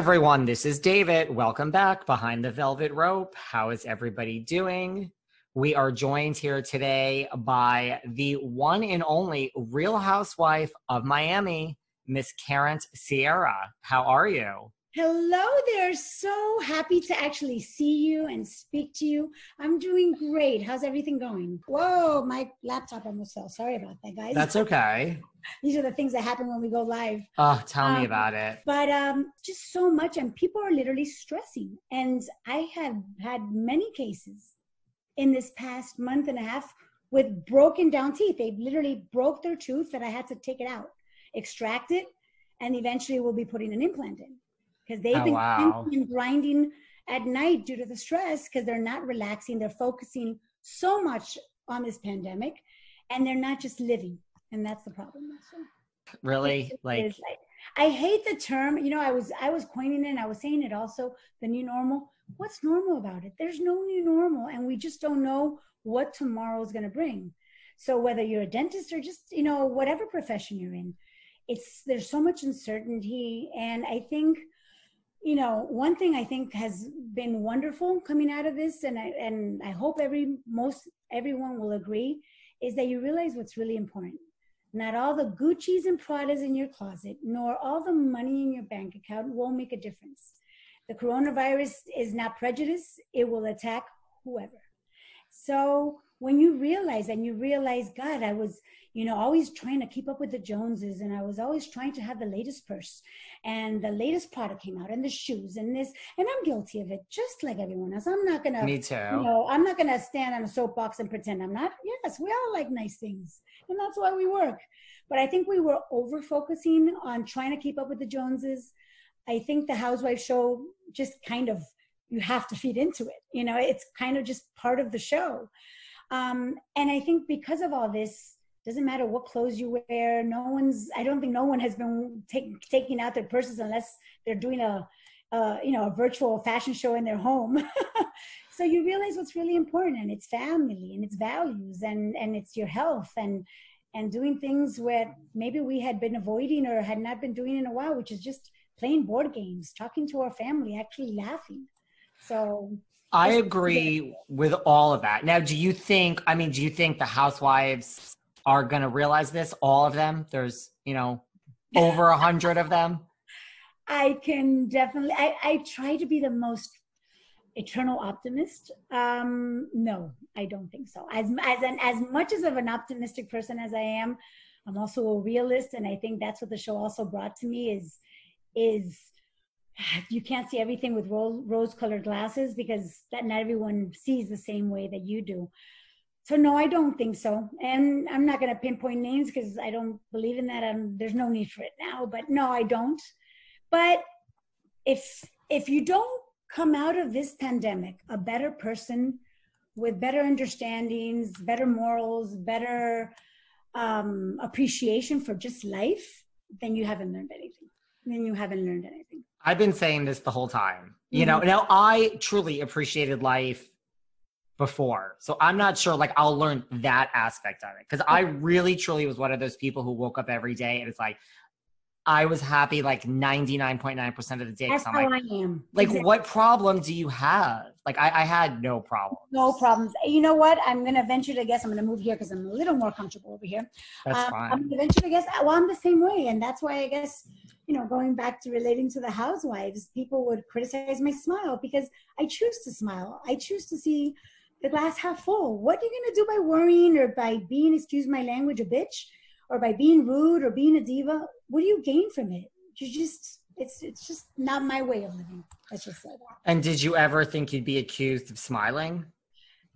everyone, this is David. Welcome back behind the velvet rope. How is everybody doing? We are joined here today by the one and only Real Housewife of Miami, Miss Karent Sierra. How are you? Hello there. So happy to actually see you and speak to you. I'm doing great. How's everything going? Whoa, my laptop almost fell. Sorry about that, guys. That's okay. These are the things that happen when we go live. Oh, tell me about it. But just so much, and people are literally stressing. And I have had many cases in this past month and a half with broken down teeth. They literally broke their tooth that I had to take it out, extract it, and eventually we'll be putting an implant in. Because they've been grinding at night due to the stress because they're not relaxing. They're focusing so much on this pandemic and they're not just living. And that's the problem. So really? Like, I hate the term, you know, I was coining it and I was saying it also, the new normal. What's normal about it? There's no new normal and we just don't know what tomorrow is going to bring. So whether you're a dentist or just, you know, whatever profession you're in, there's so much uncertainty. And I think, you know, one thing I think has been wonderful coming out of this, and I hope everyone will agree, is that you realize what's really important. Not all the Gucci's and Pradas in your closet, nor all the money in your bank account will make a difference. The coronavirus is not prejudice. It will attack whoever. So when you realize, God, I was, you know, always trying to keep up with the Joneses, and I was always trying to have the latest purse and the latest product came out and the shoes and this, and I'm guilty of it just like everyone else. I'm not going to, Me too. You know, I'm not going to stand on a soapbox and pretend I'm not. Yes, we all like nice things and that's why we work. But I think we were over focusing on trying to keep up with the Joneses. I think the Housewife show just kind of, you have to feed into it. You know, it's kind of just part of the show. And I think because of all this, doesn't matter what clothes you wear. I don't think no one has been taking out their purses unless they're doing a virtual fashion show in their home. So you realize what's really important, and it's family and it's values and it's your health and doing things where maybe we had been avoiding or had not been doing in a while, which is just playing board games, talking to our family, actually laughing. So I agree with all of that. Now, do you think the housewives are going to realize this? All of them? There's, you know, over 100 of them. I can definitely, I try to be the most eternal optimist. No, I don't think so. As much as of an optimistic person as I am, I'm also a realist. And I think that's what the show also brought to me is you can't see everything with rose-colored glasses because not everyone sees the same way that you do. So no, I don't think so. And I'm not going to pinpoint names because I don't believe in that. There's no need for it now, but no, I don't. But if you don't come out of this pandemic a better person with better understandings, better morals, better appreciation for just life, then you haven't learned anything. I've been saying this the whole time. You know, now I truly appreciated life before. So I'm not sure like I'll learn that aspect of it. Because I really truly was one of those people who woke up every day and it's like I was happy like 99.9% of the day. That's how I am. Like, exactly. What problem do you have? Like I had no problem. No problems. You know what? I'm going to venture to guess. I'm going to move here because I'm a little more comfortable over here. That's fine. I'm going to venture to guess. Well, I'm the same way. And that's why I guess, you know, going back to relating to the housewives, people would criticize my smile because I choose to smile. I choose to see the glass half full. What are you going to do by worrying or by being, excuse my language, a bitch, or by being rude or being a diva? What do you gain from it? It's just not my way of living. Let's just say that. And did you ever think you'd be accused of smiling?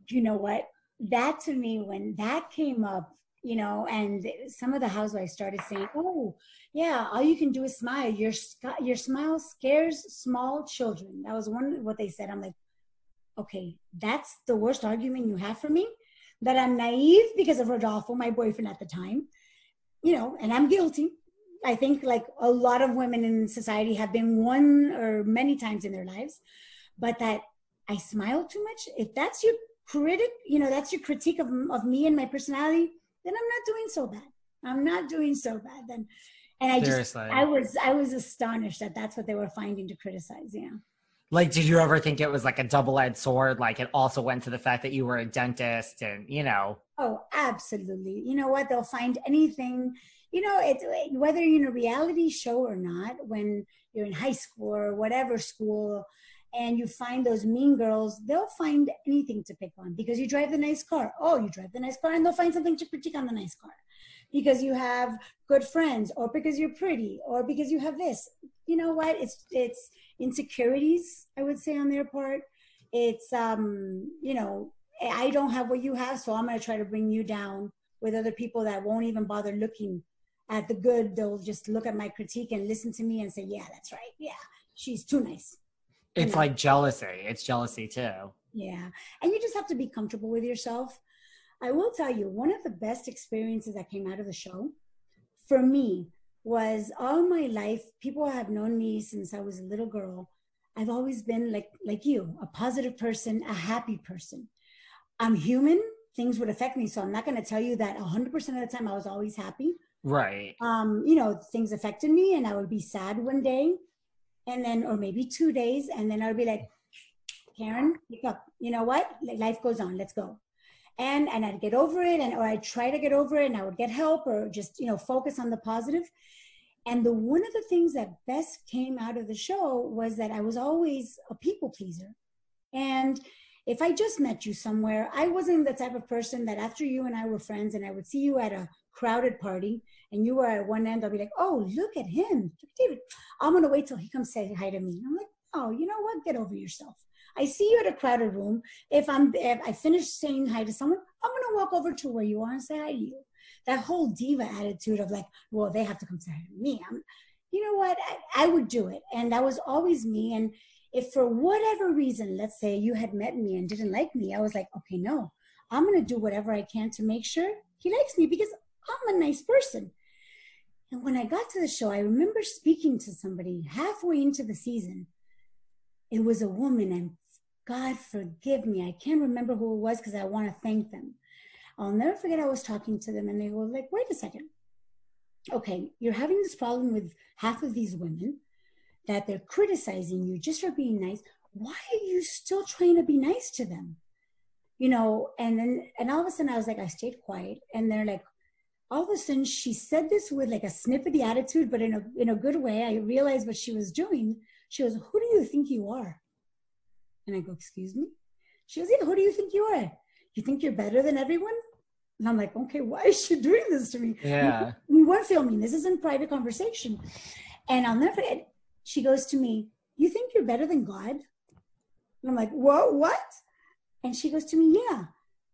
You know what? That to me, when that came up, you know, and some of the housewives started saying, oh, yeah, all you can do is smile. Your smile scares small children. That was what they said. I'm like, okay, that's the worst argument you have for me? That I'm naive because of Rodolfo, my boyfriend at the time, you know, and I'm guilty. I think like a lot of women in society have been one or many times in their lives, but that I smile too much. If that's your critic, you know, that's your critique of me and my personality, then I'm not doing so bad. I'm not doing so bad. Then And I Seriously. I was astonished that that's what they were finding to criticize. Yeah. Like, did you ever think it was like a double-edged sword? Like, it also went to the fact that you were a dentist and, you know. Oh, absolutely. You know what? They'll find anything, you know, whether you're in a reality show or not, when you're in high school or whatever school, and you find those mean girls, they'll find anything to pick on because you drive the nice car. Oh, you drive the nice car, and they'll find something to critique on the nice car because you have good friends, or because you're pretty, or because you have this. You know what? It's insecurities, I would say, on their part. It's you know, I don't have what you have, so I'm going to try to bring you down with other people that won't even bother looking at the good. They'll just look at my critique and listen to me and say, yeah, that's right. Yeah, she's too nice. It's like jealousy. It's jealousy too. Yeah. And you just have to be comfortable with yourself. I will tell you, one of the best experiences that came out of the show for me was, all my life, people have known me since I was a little girl. I've always been like you, a positive person, a happy person. I'm human. Things would affect me. So I'm not going to tell you that 100% of the time I was always happy. Right. You know, things affected me and I would be sad one day, and then, or maybe 2 days. And then I would be like, Karen, pick up. You know what? Life goes on. Let's go. And I'd get over it, or I'd try to get over it, and I would get help, or just, you know, focus on the positive. And one of the things that best came out of the show was that I was always a people pleaser. And if I just met you somewhere, I wasn't the type of person that after you and I were friends and I would see you at a crowded party and you were at one end, I'll be like, oh, look at him, David. I'm going to wait till he comes say hi to me. And I'm like, oh, you know what? Get over yourself. I see you at a crowded room. If I finish saying hi to someone, I'm going to walk over to where you are and say hi to you. That whole diva attitude of like, well, they have to come say hi to me. You know what? I would do it. And that was always me. And if for whatever reason, let's say you had met me and didn't like me, I was like, okay, no, I'm going to do whatever I can to make sure he likes me because I'm a nice person. And when I got to the show, I remember speaking to somebody halfway into the season. It was a woman, and God forgive me, I can't remember who it was because I want to thank them. I'll never forget, I was talking to them and they were like, wait a second. Okay, you're having this problem with half of these women that they're criticizing you just for being nice. Why are you still trying to be nice to them? You know, and all of a sudden I was like, I stayed quiet. And they're like, all of a sudden she said this with like a snippety attitude, but in a good way. I realized what she was doing. She goes, who do you think you are? And I go, excuse me? She goes, yeah, who do you think you are? You think you're better than everyone? And I'm like, okay, why is she doing this to me? Yeah. We weren't filming. This is in private conversation. And I'll never forget, she goes to me, you think you're better than God? And I'm like, whoa, what? And she goes to me, yeah.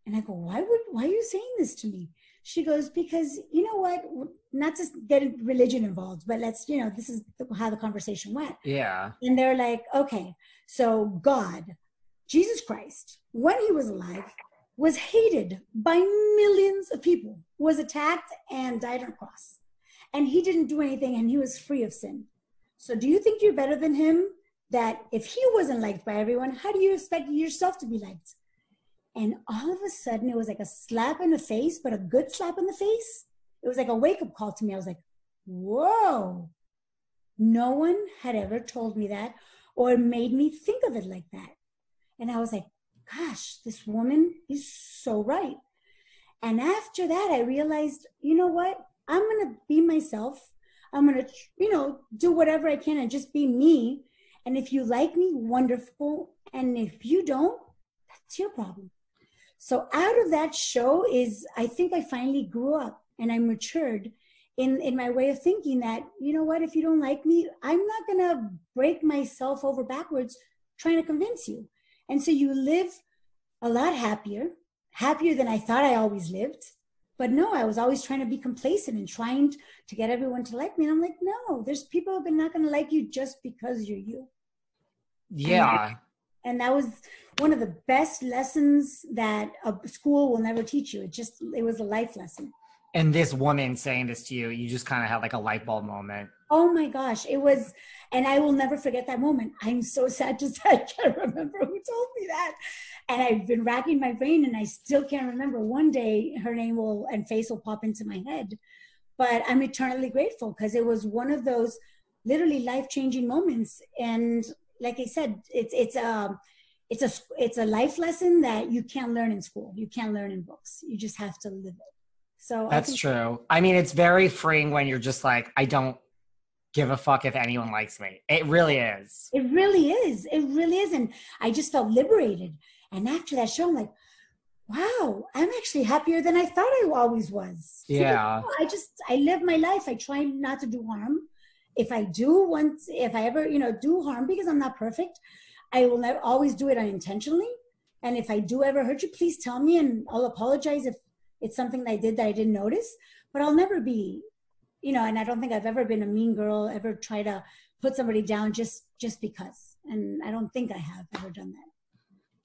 And I go, why are you saying this to me? She goes, because you know what, not to get religion involved, but let's, you know, this is how the conversation went. Yeah. And they're like, okay, so God, Jesus Christ, when he was alive, was hated by millions of people, was attacked and died on a cross. And he didn't do anything and he was free of sin. So do you think you're better than him? That if he wasn't liked by everyone, how do you expect yourself to be liked? And all of a sudden, it was like a slap in the face, but a good slap in the face. It was like a wake-up call to me. I was like, whoa. No one had ever told me that or made me think of it like that. And I was like, gosh, this woman is so right. And after that, I realized, you know what? I'm going to be myself. I'm going to, you know, do whatever I can and just be me. And if you like me, wonderful. And if you don't, that's your problem. So out of that show is, I think I finally grew up and I matured in my way of thinking that, you know what, if you don't like me, I'm not going to break myself over backwards trying to convince you. And so you live a lot happier than I thought I always lived. But no, I was always trying to be complacent and trying to get everyone to like me. And I'm like, no, there's people who are not going to like you just because you're you. Yeah. And that was one of the best lessons that a school will never teach you. It was a life lesson. And this woman saying this to you, you just kind of had like a light bulb moment. Oh my gosh, it was, and I will never forget that moment. I'm so sad to say I can't remember who told me that. And I've been racking my brain and I still can't remember. One day her name and face will pop into my head. but I'm eternally grateful because it was one of those literally life-changing moments. And like I said, it's a life lesson that you can't learn in school. You can't learn in books. You just have to live it. So that's true. I mean, it's very freeing when you're just like, I don't give a fuck if anyone likes me. It really is. It really is. It really is. And I just felt liberated. And after that show, I'm like, wow, I'm actually happier than I thought I always was. Yeah. I live my life. I try not to do harm. If I ever, do harm, because I'm not perfect, I will never always do it unintentionally. And if I do ever hurt you, please tell me and I'll apologize if it's something that I did that I didn't notice. But I'll never be, and I don't think I've ever been a mean girl, ever try to put somebody down just because. And I don't think I have ever done that.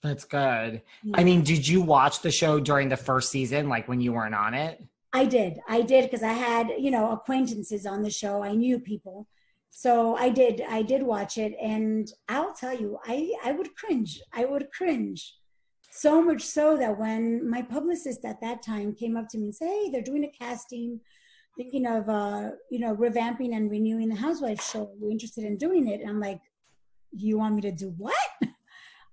That's good. Yeah. I mean, did you watch the show during the first season, like when you weren't on it? I did because I had, acquaintances on the show. I knew people. So I did watch it. And I'll tell you, I would cringe. I would cringe. So much so that when my publicist at that time came up to me and said, hey, they're doing a casting, thinking of, revamping and renewing the Housewives show. Are you interested in doing it? And I'm like, you want me to do what?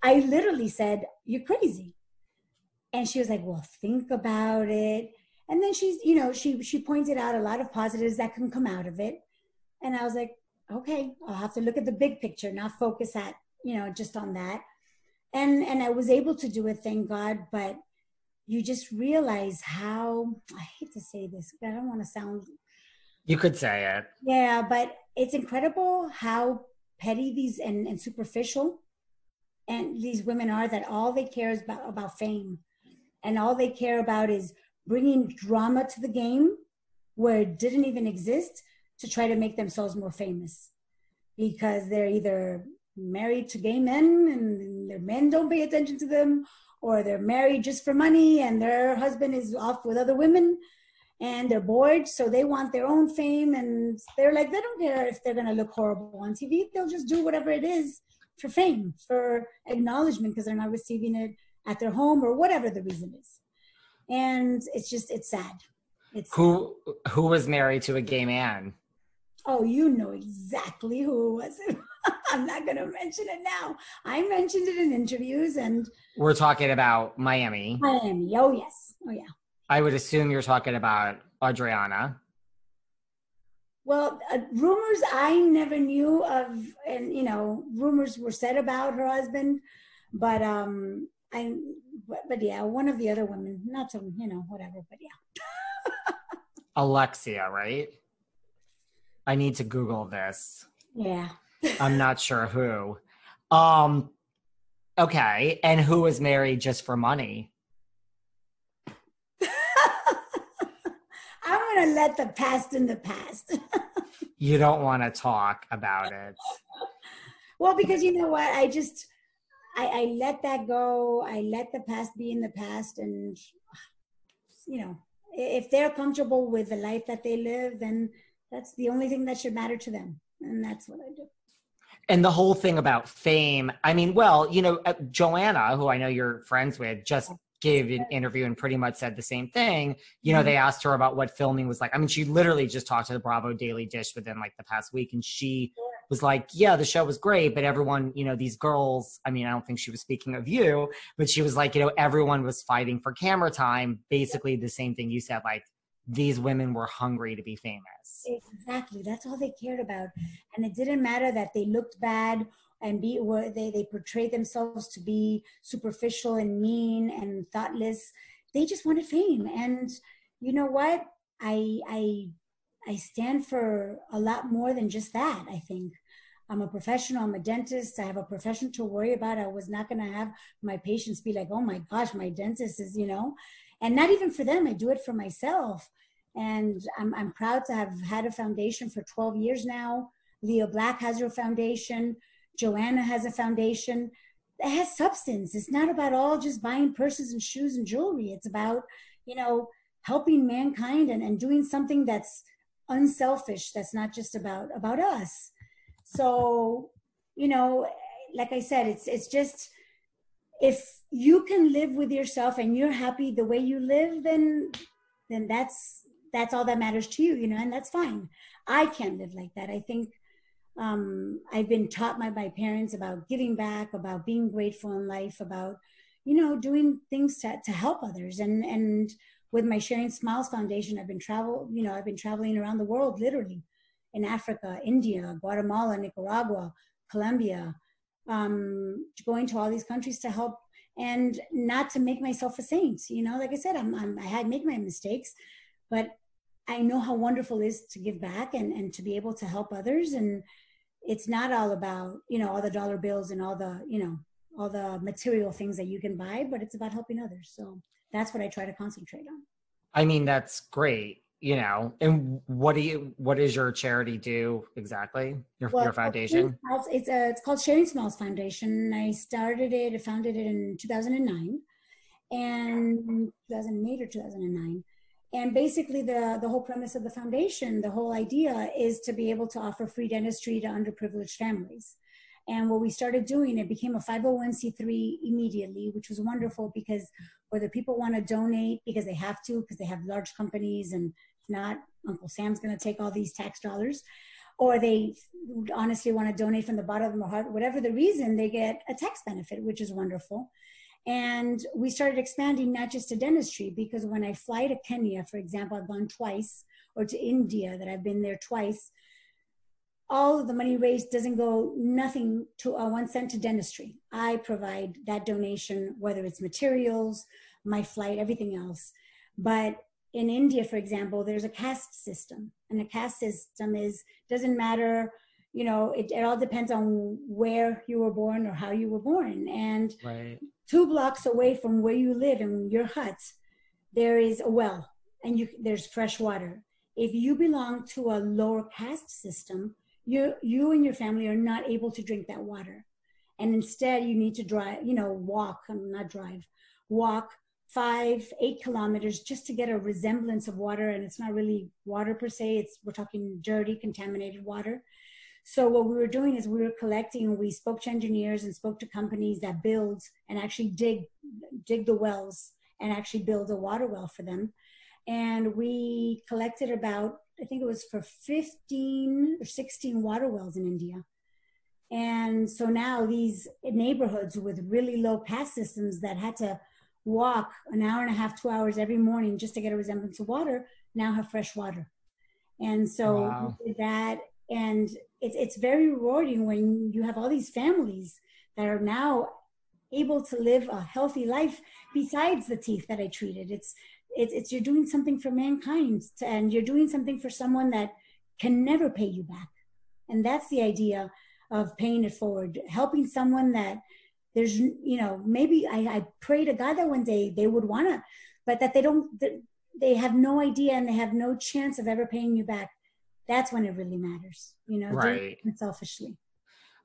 I literally said, you're crazy. And she was like, well, think about it. And then she pointed out a lot of positives that can come out of it. And I was like, okay, I'll have to look at the big picture, not focus at, just on that. And I was able to do it, thank God. But you just realize how, I hate to say this, I don't want to sound. You could say it. Yeah, but it's incredible how petty these and superficial and these women are, that all they care is about fame. And all they care about is bringing drama to the game where it didn't even exist to try to make themselves more famous. Because they're either married to gay men and their men don't pay attention to them, or they're married just for money and their husband is off with other women and they're bored, so they want their own fame. And they're like, they don't care if they're going to look horrible on TV. They'll just do whatever it is for fame, for acknowledgement, because they're not receiving it at their home or whatever the reason is. And it's sad. Who was married to a gay man? Oh, you know exactly who it was. I'm not going to mention it now. I mentioned it in interviews. And we're talking about Miami. Miami. Oh, yes. Oh, yeah. I would assume you're talking about Adriana. Well, rumors I never knew of, and rumors were said about her husband, but yeah, one of the other women, not to whatever, but yeah. Alexia, right? I need to Google this. Yeah. I'm not sure who. Okay, and who was married just for money? I'm going to let the past in the past. You don't want to talk about it. Well, because you know what? I let that go. I let the past be in the past. And, if they're comfortable with the life that they live, then that's the only thing that should matter to them. And that's what I do. And the whole thing about fame, I mean, well, Joanna, who I know you're friends with, just gave an interview and pretty much said the same thing. They asked her about what filming was like. I mean, she literally just talked to the Bravo Daily Dish within like the past week. And she was like, yeah, the show was great, but everyone, these girls, I mean, I don't think she was speaking of you, but she was like, everyone was fighting for camera time. Basically the same thing you said, like these women were hungry to be famous. Exactly. That's all they cared about. And it didn't matter that they looked bad and they portrayed themselves to be superficial and mean and thoughtless. They just wanted fame. And you know what? I stand for a lot more than just that. I think I'm a professional. I'm a dentist. I have a profession to worry about. I was not going to have my patients be like, oh my gosh, my dentist is, and not even for them. I do it for myself. And I'm proud to have had a foundation for 12 years now. Lea Black has her foundation. Joanna has a foundation that has substance. It's not about all just buying purses and shoes and jewelry. It's about, helping mankind and doing something that's unselfish. That's not just about us. So, like I said, it's just, if you can live with yourself and you're happy the way you live, then that's that's all that matters to you, you know, and that's fine. I can't live like that. I think I've been taught by my parents about giving back, about being grateful in life, about, you know, doing things to help others. And with my Sharing Smiles Foundation, I've been traveling around the world, literally, in Africa, India, Guatemala, Nicaragua, Colombia, going to all these countries to help, and not to make myself a saint. You know, like I said, I make my mistakes, but I know how wonderful it is to give back and to be able to help others. And it's not all about, you know, all the dollar bills and all the, you know, all the material things that you can buy, but it's about helping others. So that's what I try to concentrate on. I mean, that's great, you know. And what does your charity do exactly? Your foundation? It's called Sharing Smiles Foundation. I founded it in 2009 and 2008 or 2009. And basically the whole premise of the foundation, the whole idea is to be able to offer free dentistry to underprivileged families. And what we started doing, it became a 501c3 immediately, which was wonderful, because whether people want to donate because they have to, because they have large companies and if not, Uncle Sam's going to take all these tax dollars, or they honestly want to donate from the bottom of their heart, whatever the reason, they get a tax benefit, which is wonderful. And we started expanding not just to dentistry, because when I fly to Kenya, for example, I've gone twice, or to India, that I've been there twice, all of the money raised doesn't go nothing to 1 cent to dentistry. I provide that donation, whether it's materials, my flight, everything else. But in India, for example, there's a caste system, and the caste system doesn't matter. You know, it all depends on where you were born or how you were born. And right. 2 blocks away from where you live in your hut, there is a well, and there's fresh water. If you belong to a lower caste system, you and your family are not able to drink that water. And instead you need to walk 5-8 kilometers just to get a resemblance of water. And it's not really water per se, we're talking dirty, contaminated water. So what we were doing is we spoke to engineers and spoke to companies that build and actually dig the wells and actually build a water well for them. And we collected about, I think it was for 15 or 16 water wells in India. And so now these neighborhoods with really low caste systems that had to walk an hour and a half, 2 hours every morning just to get a resemblance of water, now have fresh water. And so wow. We did that. And it's very rewarding when you have all these families that are now able to live a healthy life besides the teeth that I treated. It's you're doing something for mankind, and you're doing something for someone that can never pay you back. And that's the idea of paying it forward, helping someone that there's, you know, maybe I pray to God that one day they would want to, but that they have no idea and they have no chance of ever paying you back. That's when it really matters, you know, right. Selfishly.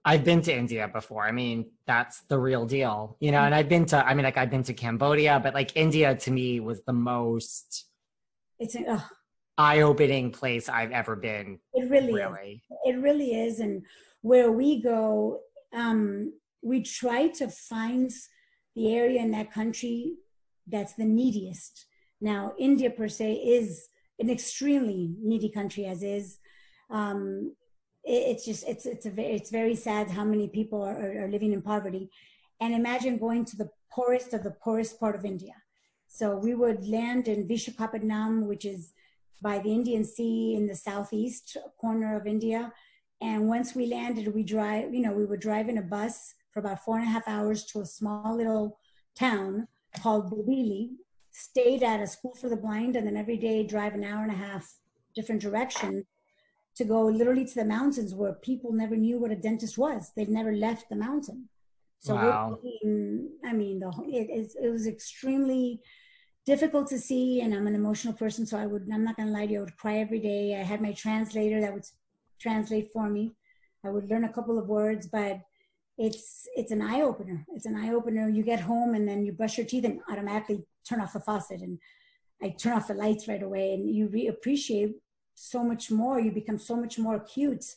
I've been to India before. I mean, that's the real deal, you know, and I've been to Cambodia, but like India to me was the most eye-opening place I've ever been. It really is. It really is. And where we go, we try to find the area in that country that's the neediest. Now, India per se is an extremely needy country as is. It's very sad how many people are living in poverty. And imagine going to the poorest of the poorest part of India. So we would land in Vishakhapatnam, which is by the Indian Sea in the southeast corner of India. And once we landed, we would drive in a bus for about 4.5 hours to a small little town called Bobili, stayed at a school for the blind, and then every day drive an hour and a half different direction to go literally to the mountains where people never knew what a dentist was. They've never left the mountain. So wow. It was extremely difficult to see, and I'm an emotional person, so I'm not gonna lie to you, I would cry every day. I had my translator that would translate for me. I would learn a couple of words, but it's an eye-opener. It's an eye-opener. You get home and then you brush your teeth and automatically turn off the faucet, and I turn off the lights right away, and you appreciate so much more. You become so much more acute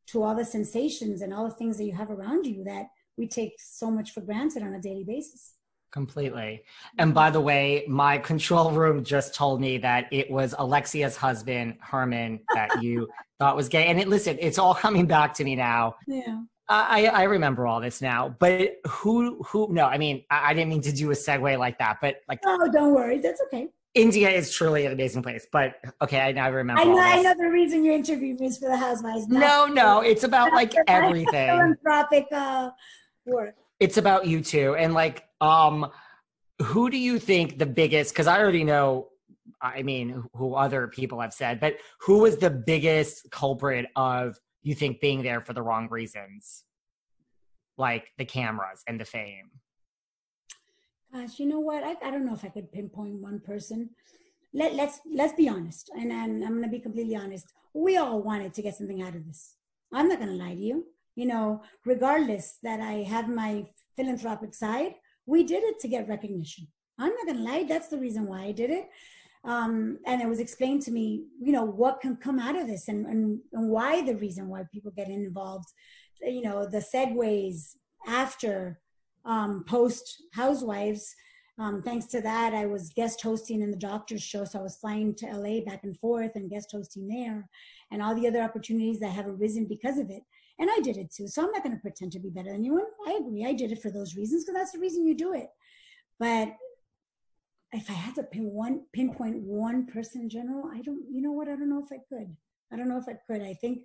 to all the sensations and all the things that you have around you that we take so much for granted on a daily basis. Completely. And by the way, my control room just told me that it was Alexia's husband, Herman, that you thought was gay. And listen, it's all coming back to me now. Yeah. I remember all this now. But no, I mean, I didn't mean to do a segue like that. But like, Oh, don't worry. That's okay. India is truly an amazing place. But okay, I now remember I know the reason you interviewed me is for the Housewives. No, it's about like everything. Philanthropic work. It's about you two. And like, who do you think the biggest, because I already know, I mean, who other people have said, but who was the biggest culprit of, you think, being there for the wrong reasons? Like the cameras and the fame. Gosh, you know what? I don't know if I could pinpoint one person. Let's be honest. And I'm going to be completely honest. We all wanted to get something out of this. I'm not going to lie to you. You know, regardless that I have my philanthropic side, we did it to get recognition. I'm not going to lie. That's the reason why I did it. And it was explained to me, you know, what can come out of this and why the reason why people get involved, you know, the segues after post Housewives. Thanks to that, I was guest hosting in the doctor's show. So I was flying to LA back and forth and guest hosting there, and all the other opportunities that have arisen because of it. And I did it too. So I'm not going to pretend to be better than anyone. I agree. I did it for those reasons because that's the reason you do it. But if I had to pinpoint one person in general, you know what? I don't know if I could. I think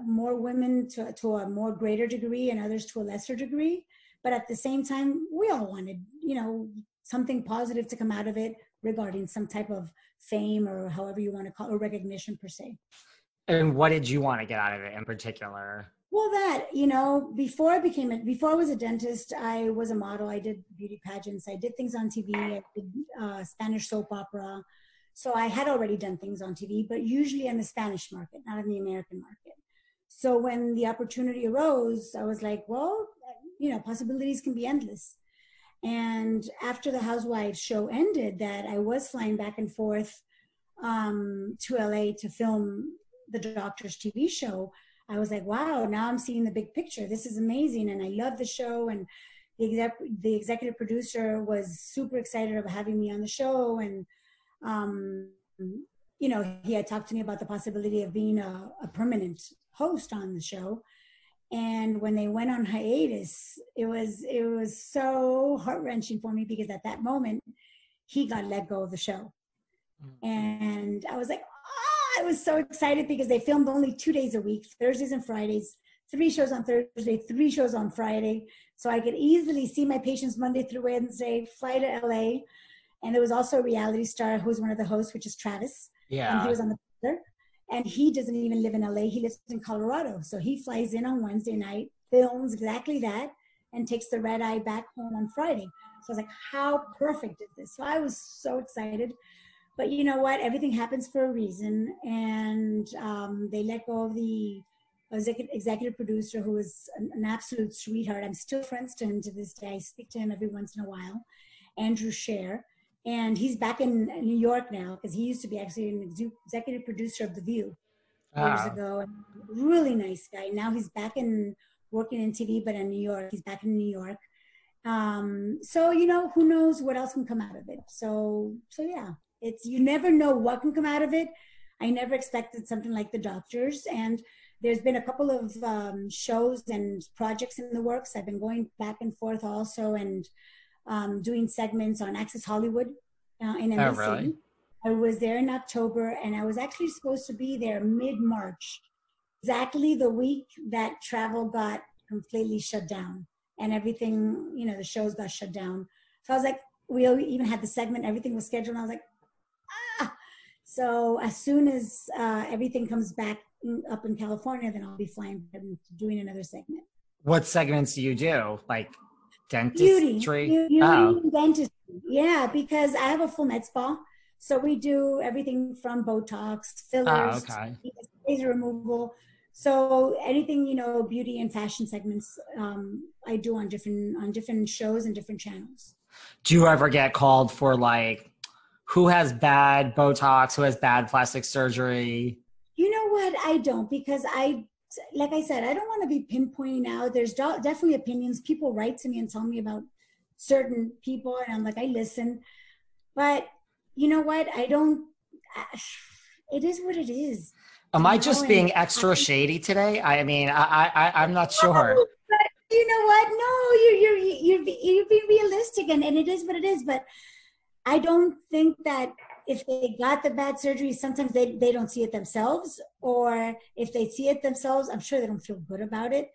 more women to a more greater degree and others to a lesser degree. But at the same time, we all wanted, you know, something positive to come out of it regarding some type of fame or however you want to call it, or recognition per se. And what did you want to get out of it in particular? Well, that, you know, before I was a dentist, I was a model. I did beauty pageants. I did things on TV. I did Spanish soap opera. So I had already done things on TV, but usually in the Spanish market, not in the American market. So when the opportunity arose, I was like, well, you know, possibilities can be endless. And after the Housewives show ended, that I was flying back and forth to LA to film the doctor's TV show, I was like, wow, now I'm seeing the big picture. This is amazing. And I love the show. And the executive producer was super excited about having me on the show. And, you know, he had talked to me about the possibility of being a permanent host on the show. And when they went on hiatus, it was so heart-wrenching for me because at that moment, he got let go of the show. And I was like, I was so excited because they filmed only 2 days a week, Thursdays and Fridays, 3 shows on Thursday, 3 shows on Friday. So I could easily see my patients Monday through Wednesday, fly to LA. And there was also a reality star who was one of the hosts, which is Travis. Yeah. And he was on the picture. And he doesn't even live in LA. He lives in Colorado. So he flies in on Wednesday night, films exactly that, and takes the red eye back home on Friday. So I was like, how perfect is this? So I was so excited. But you know what? Everything happens for a reason. And they let go of the executive producer, who was an absolute sweetheart. I'm still friends to him to this day. I speak to him every once in a while, Andrew Scher. And he's back in New York now because he used to be actually an executive producer of The View years ago. And really nice guy. Now he's back in working in TV, but in New York. He's back in New York. So, you know, who knows what else can come out of it. So yeah, you never know what can come out of it. I never expected something like The Doctors. And there's been a couple of shows and projects in the works. I've been going back and forth also and doing segments on Access Hollywood in NBC. Oh, really? I was there in October, and I was actually supposed to be there mid-March, exactly the week that travel got completely shut down and everything, you know, the shows got shut down. So I was like, we even had the segment, everything was scheduled, and I was like, So as soon as everything comes back up in California, then I'll be flying and doing another segment. What segments do you do? Like dentistry? Beauty and dentistry. Yeah, because I have a full med spa. So we do everything from Botox, fillers, laser removal. So anything, you know, beauty and fashion segments, I do on different shows and different channels. Do you ever get called for like, who has bad Botox, who has bad plastic surgery? You know what? I don't, because like I said, I don't want to be pinpointing out. There's definitely opinions. People write to me and tell me about certain people, and I'm like, I listen. But you know what? It is what it is. Am I just being extra shady today? I mean, I'm not sure. But you know what? No, you're being realistic, and it is what it is. But I don't think that if they got the bad surgery, sometimes they don't see it themselves, or if they see it themselves, I'm sure they don't feel good about it.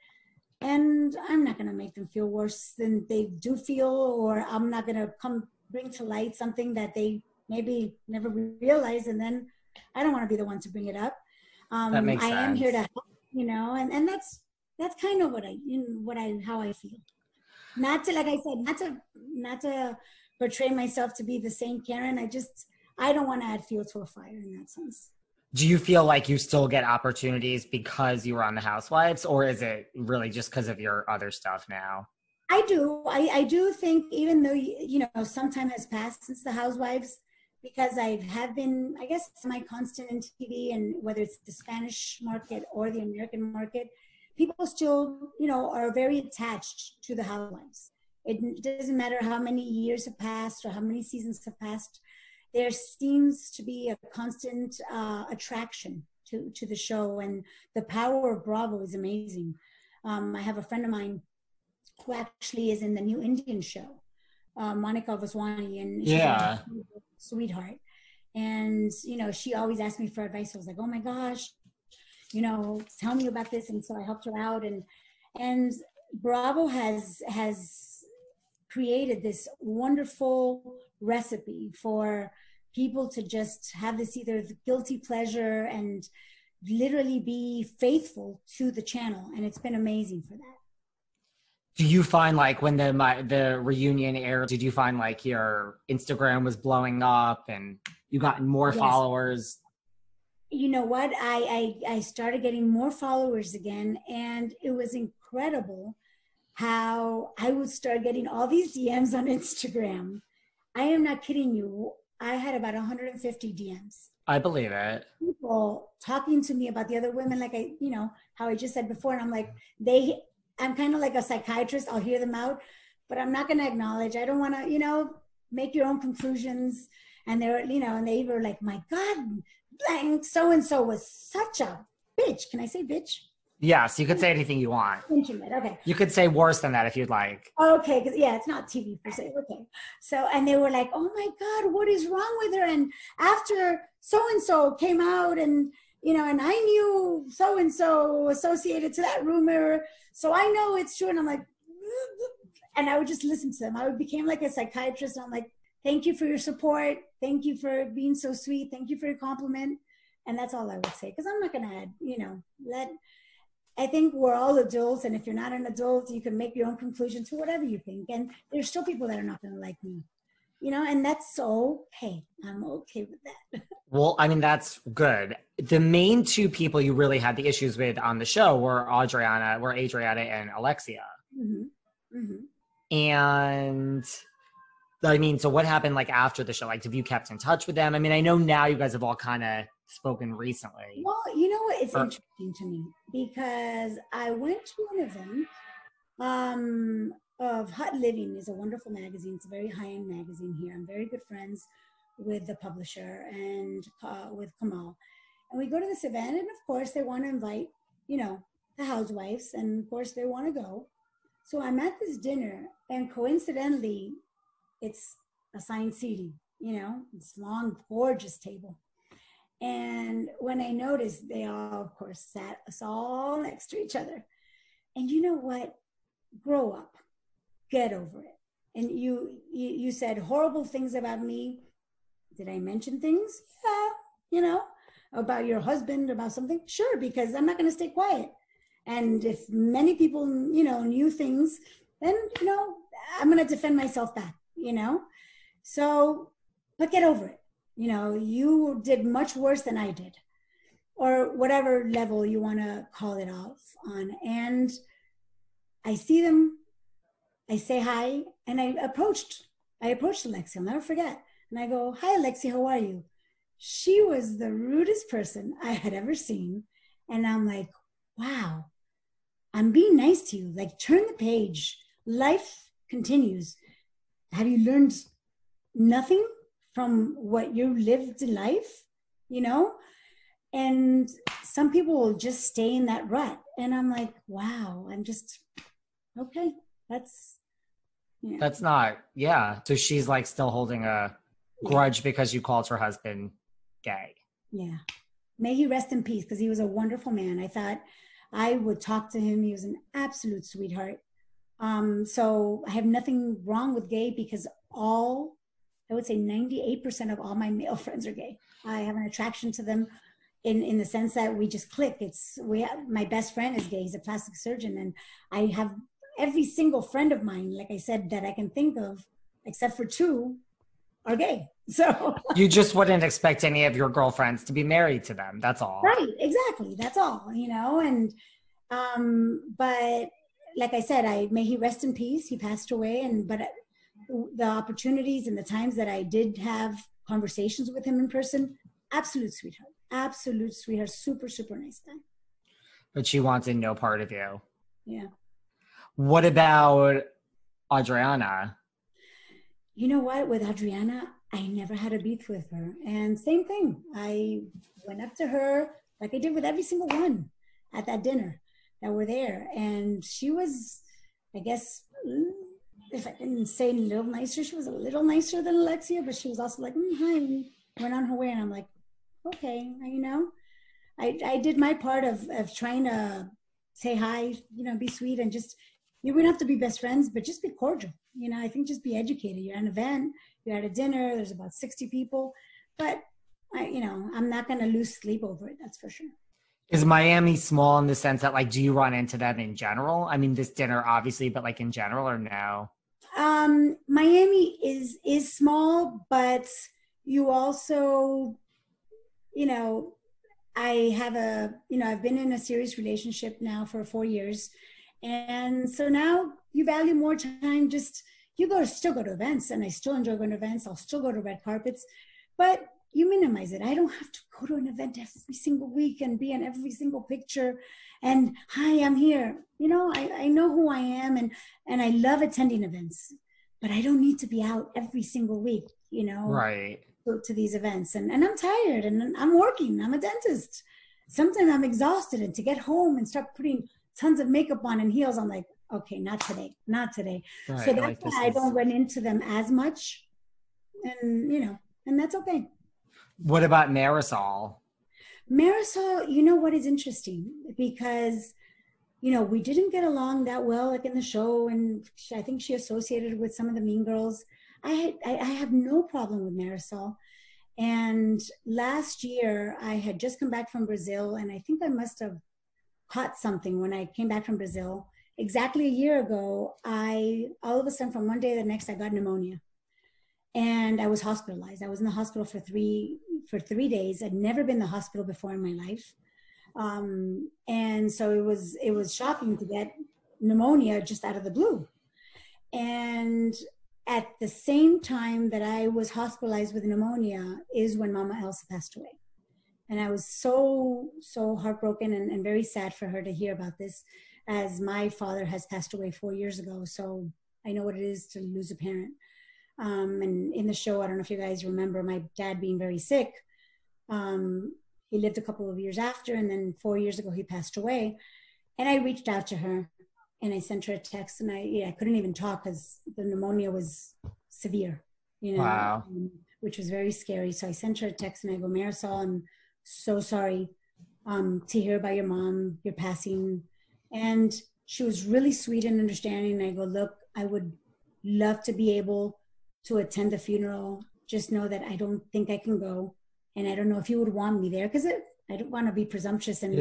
And I'm not going to make them feel worse than they do feel, or I'm not going to bring to light something that they maybe never realized, and then I don't want to be the one to bring it up. That makes sense. I am here to help, and that's kind of how I feel. Not to, like I said, not to portray myself to be the same Karen. I don't want to add fuel to a fire in that sense. Do you feel like you still get opportunities because you were on the Housewives, or is it really just because of your other stuff now? I do. I do think, even though, some time has passed since the Housewives, because I have been, I guess, semi-constant in TV, and whether it's the Spanish market or the American market, people still, are very attached to the Housewives. It doesn't matter how many years have passed or how many seasons have passed. There seems to be a constant attraction to the show, and the power of Bravo is amazing. I have a friend of mine who actually is in the new Indian show, Monica Vaswani, and she's a sweetheart. And, she always asked me for advice. I was like, oh my gosh, tell me about this. And so I helped her out. And Bravo has created this wonderful recipe for people to just have this either guilty pleasure and literally be faithful to the channel. And it's been amazing for that. Do you find like when the reunion aired, did you find like your Instagram was blowing up and you got more followers? You know what? I started getting more followers again, and it was incredible how I would start getting all these DMs on Instagram. I am not kidding you. I had about 150 DMs. I believe it. People talking to me about the other women, like how I just said before. And I'm like, I'm kind of like a psychiatrist. I'll hear them out, but I'm not going to acknowledge. I don't want to, make your own conclusions. And they're, and they were like, my God, blank, so-and-so was such a bitch. Can I say bitch? Yes, you could say anything you want. Intimate, okay. You could say worse than that if you'd like. Okay, because it's not TV per se. Okay. So, and they were like, oh my God, what is wrong with her? And after so-and-so came out and, and I knew so-and-so associated to that rumor, so I know it's true. And I'm like, and I would just listen to them. I became like a psychiatrist. And I'm like, thank you for your support. Thank you for being so sweet. Thank you for your compliment. And that's all I would say. Because I'm not going to add, I think we're all adults, and if you're not an adult, you can make your own conclusion to whatever you think. And there's still people that are not going to like me, and that's okay. I'm okay with that. Well, I mean, that's good. The main two people you really had the issues with on the show were Adriana and Alexia. Mm-hmm. Mm-hmm. And I mean, so what happened like after the show? Like, have you kept in touch with them? I mean, I know now you guys have all kind of spoken recently. Well, you know what? It's interesting to me because I went to one of them of Hot Living is a wonderful magazine. It's a very high-end magazine here. I'm very good friends with the publisher and with Kamal. And we go to this event, and of course they want to invite, the housewives, and of course they want to go. So I'm at this dinner, and coincidentally, it's assigned seating, this long, gorgeous table. And when I noticed, they all, of course, sat us all next to each other. And you know what? Grow up. Get over it. And you said horrible things about me. Did I mention things? Yeah, about your husband, about something? Sure, because I'm not going to stay quiet. And if many people, knew things, then, I'm going to defend myself back, So, but get over it. You did much worse than I did, or whatever level you want to call it off on. And I see them, I say hi, and I approached Alexia, I'll never forget. And I go, hi, Alexia, how are you? She was the rudest person I had ever seen. And I'm like, wow, I'm being nice to you. Like, turn the page. Life continues. have you learned nothing from what you lived in life, you know? And some people will just stay in that rut. And I'm like, wow, I'm just, okay, that's, yeah. That's not, yeah. So she's like still holding a grudge because you called her husband gay. Yeah. May he rest in peace, because he was a wonderful man. I thought I would talk to him. He was an absolute sweetheart. So I have nothing wrong with gay, because I would say 98% of all my male friends are gay. I have an attraction to them in the sense that we just click. My best friend is gay. He's a plastic surgeon. And I have every single friend of mine, like I said, that I can think of, except for 2, are gay. So you just wouldn't expect any of your girlfriends to be married to them. That's all. Right. Exactly. That's all, and, but like I said, may he rest in peace. He passed away. But the opportunities and the times that I did have conversations with him in person, absolute sweetheart, super, super nice guy. But she wanted no part of you. Yeah. What about Adriana? You know what? With Adriana, I never had a beef with her. And same thing. I went up to her like I did with every single one at that dinner that were there. And she was, I guess, if I didn't say a little nicer, she was a little nicer than Alexia, but she was also like, hi, went on her way. And I'm like, okay, I did my part of trying to say hi, be sweet, and just, you wouldn't have to be best friends, but just be cordial. I think just be educated. You're at an event, you're at a dinner, there's about 60 people, but I'm not going to lose sleep over it. That's for sure. Is Miami small in the sense that, like, do you run into them in general? I mean, this dinner obviously, but like in general, or no? Miami is small, but you also, I have I've been in a serious relationship now for 4 years. And so now you value more time. Just, still go to events, and I still enjoy going to events. I'll still go to red carpets, but you minimize it. I don't have to go to an event every single week and be in every single picture. And hi, I'm here. I know who I am, and I love attending events, but I don't need to be out every single week, Right. To these events. And I'm tired, and I'm working. I'm a dentist. Sometimes I'm exhausted, and to get home and start putting tons of makeup on and heels, I'm like, okay, not today. Right. So that's why I don't run into them as much. And, and that's okay. What about Marysol? Marysol, what is interesting? Because, we didn't get along that well, like in the show. And I think she associated with some of the mean girls. I have no problem with Marysol. And last year I had just come back from Brazil, and I think I must have caught something when I came back from Brazil. Exactly a year ago, all of a sudden, from one day to the next, I got pneumonia, and I was hospitalized. I was in the hospital for 3 days. I'd never been in the hospital before in my life, and so it was shocking to get pneumonia just out of the blue. And at the same time that I was hospitalized with pneumonia is when Mama Elsa passed away. And I was so, so heartbroken and very sad for her to hear about this, as my father has passed away 4 years ago. So I know what it is to lose a parent. And in the show, I don't know if you guys remember my dad being very sick. He lived a couple of years after, and then 4 years ago, he passed away. And I reached out to her, and I sent her a text, and I couldn't even talk because the pneumonia was severe, Wow. Which was very scary. So I sent her a text, and I go, Marysol, I'm so sorry to hear about your mom, your passing. And she was really sweet and understanding. And I go, look, I would love to be able to attend the funeral. Just know that I don't think I can go. And I don't know if you would want me there, because I don't want to be presumptuous and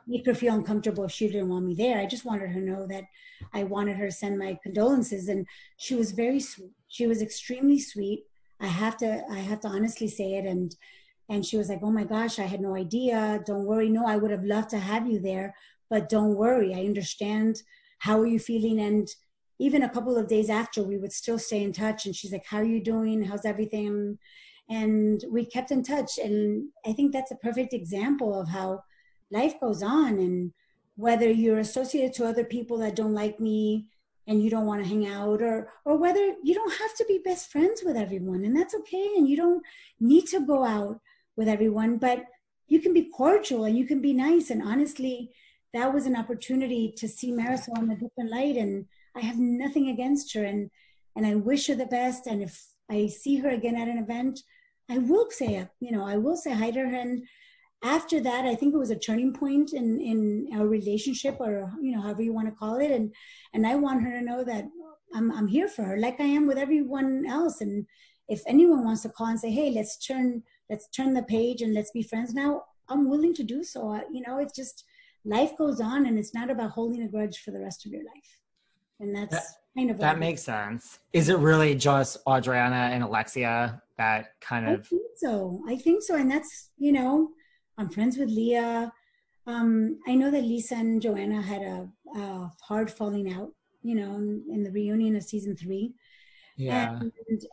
make her feel uncomfortable if she didn't want me there. I just wanted her to know that I wanted her to send my condolences. And she was very sweet. She was extremely sweet. I have to honestly say it. And she was like, oh my gosh, I had no idea. Don't worry. No, I would have loved to have you there, but don't worry. I understand. How are you feeling? And even a couple of days after, we would still stay in touch. And she's like, how are you doing? How's everything? And we kept in touch. And I think that's a perfect example of how life goes on. And whether you're associated to other people that don't like me and you don't want to hang out, or whether you don't have to be best friends with everyone, and that's okay. And you don't need to go out with everyone, but you can be cordial and you can be nice. And honestly, that was an opportunity to see Marysol in a different light. And I have nothing against her, and I wish her the best. And if I see her again at an event, I will say, I will say hi to her. And after that, I think it was a turning point in our relationship, or, however you want to call it. And I want her to know that I'm here for her, like I am with everyone else. And if anyone wants to call and say, hey, let's turn the page and let's be friends now, I'm willing to do so. It's just, life goes on, and it's not about holding a grudge for the rest of your life. And that's kind of that makes sense. Is it really just Adriana and Alexia that kind of? I think so. And that's, I'm friends with Lea. I know that Lisa and Joanna had a hard falling out, in the reunion of season 3. Yeah.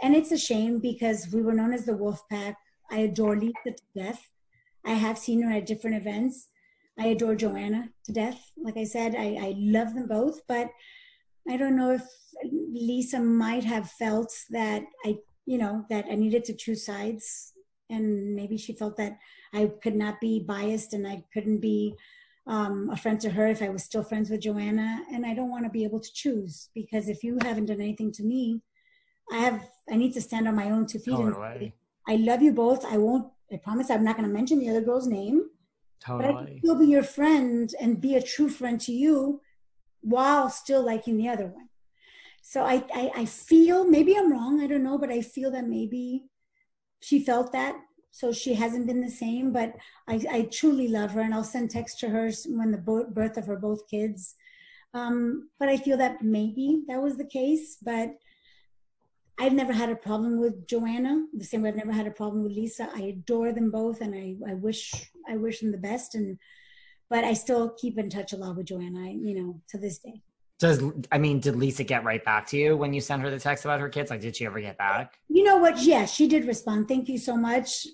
And it's a shame, because we were known as the Wolf Pack. I adore Lisa to death. I have seen her at different events. I adore Joanna to death. Like I said, I love them both, but I don't know if Lisa might have felt that that I needed to choose sides. And maybe she felt that I could not be biased, and I couldn't be a friend to her if I was still friends with Joanna. And I don't want to be able to choose, because if you haven't done anything to me, I need to stand on my own 2 feet. Totally. I love you both. I promise I'm not going to mention the other girl's name. Totally. But I can still be your friend and be a true friend to you while still liking the other one. So I feel, maybe I'm wrong, I don't know, but I feel that maybe she felt that. So she hasn't been the same, but I truly love her, and I'll send text to her when the birth of her both kids. But I feel that maybe that was the case, but I've never had a problem with Joanna, the same way I've never had a problem with Lisa. I adore them both, and I wish them the best. But I still keep in touch a lot with Joanna, to this day. Did Lisa get right back to you when you sent her the text about her kids? Like, did she ever get back? You know what? Yeah, she did respond. Thank you so much.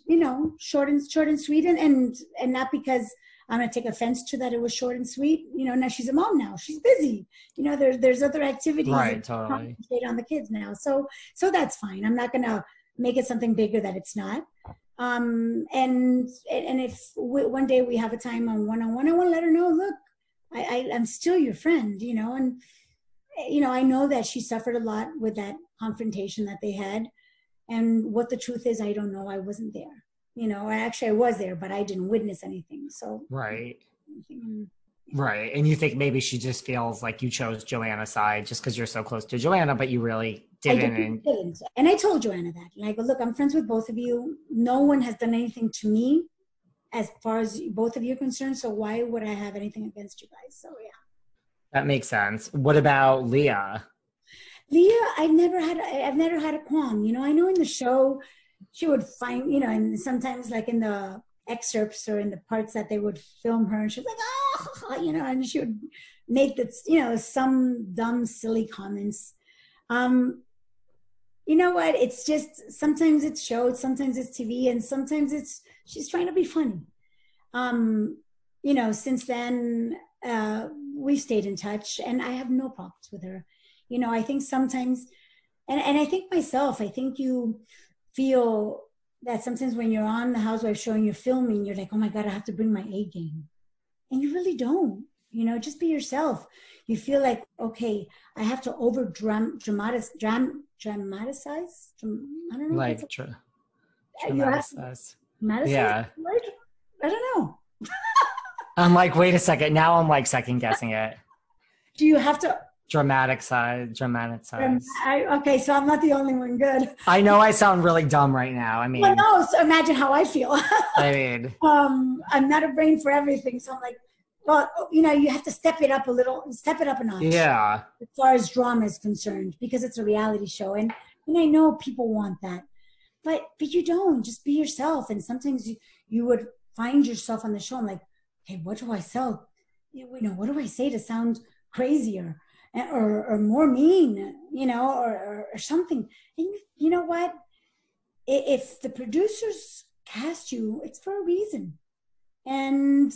Short and sweet, and not because I'm gonna take offense to that. It was short and sweet. Now she's a mom now. She's busy. There's other activities. Right, totally. On the kids now. So that's fine. I'm not gonna make it something bigger that it's not. And if one day we have a time on one-on-one, I want to let her know, look, I'm still your friend, and, I know that she suffered a lot with that confrontation that they had. And what the truth is, I don't know. I wasn't there. I was there, but I didn't witness anything. So. Right. Right. And you think maybe she just feels like you chose Joanna's side just because you're so close to Joanna, but you really didn't. And I told Joanna that. And I go, look, I'm friends with both of you. No one has done anything to me as far as both of you are concerned. So why would I have anything against you guys? So, yeah. That makes sense. What about Lea? I've never had a qualm. I know in the show she would find, and sometimes like in the excerpts or in the parts that they would film her, and she's like, and she would make some dumb, silly comments. You know what? It's just, sometimes it's show, sometimes it's TV, and sometimes she's trying to be funny. Since then, we've stayed in touch, and I have no problems with her. I think sometimes, and I think myself, I think you feel that sometimes when you're on the Housewives show and you're filming, you're like, oh my God, I have to bring my A game. And you really don't, just be yourself. You feel like, okay, I have to over dramatize. I don't know. Like dramatize. Yeah. I don't know. I'm like, wait a second. Now I'm like second guessing it. Do you have to? Dramatize. Okay, so I'm not the only one. Good. I know I sound really dumb right now. I mean, well, no. So imagine how I feel. I mean, I'm not a brain for everything, so I'm like, well, you have to step it up a notch. Yeah. As far as drama is concerned, because it's a reality show, and I know people want that, but you don't. Just be yourself, and sometimes you would find yourself on the show. I'm like, hey, what do I sell? What do I say to sound crazier? Or more mean, or something. And you know what? If the producers cast you, it's for a reason. And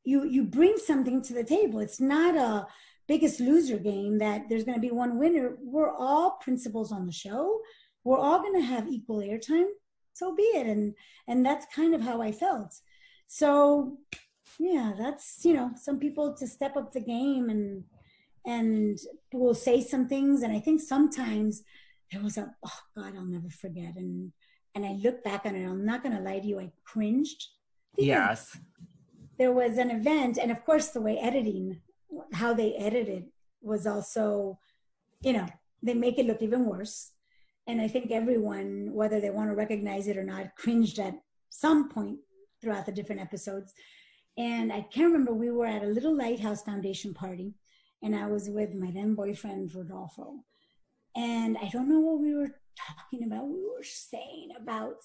you bring something to the table. It's not a Biggest Loser game that there's going to be one winner. We're all principals on the show. We're all going to have equal airtime. So be it. And that's kind of how I felt. So yeah, that's, you know, some people to step up the game and will say some things. And I think sometimes there was oh God, I'll never forget. And I look back on it, I'm not going to lie to you, I cringed. Yes. There was an event, and of course the way editing, how they edited was also, you know, they make it look even worse. And I think everyone, whether they want to recognize it or not, cringed at some point throughout the different episodes. And I can't remember, we were at a little Lighthouse Foundation party, and I was with my then boyfriend, Rodolfo. And I don't know what we were talking about. We were saying about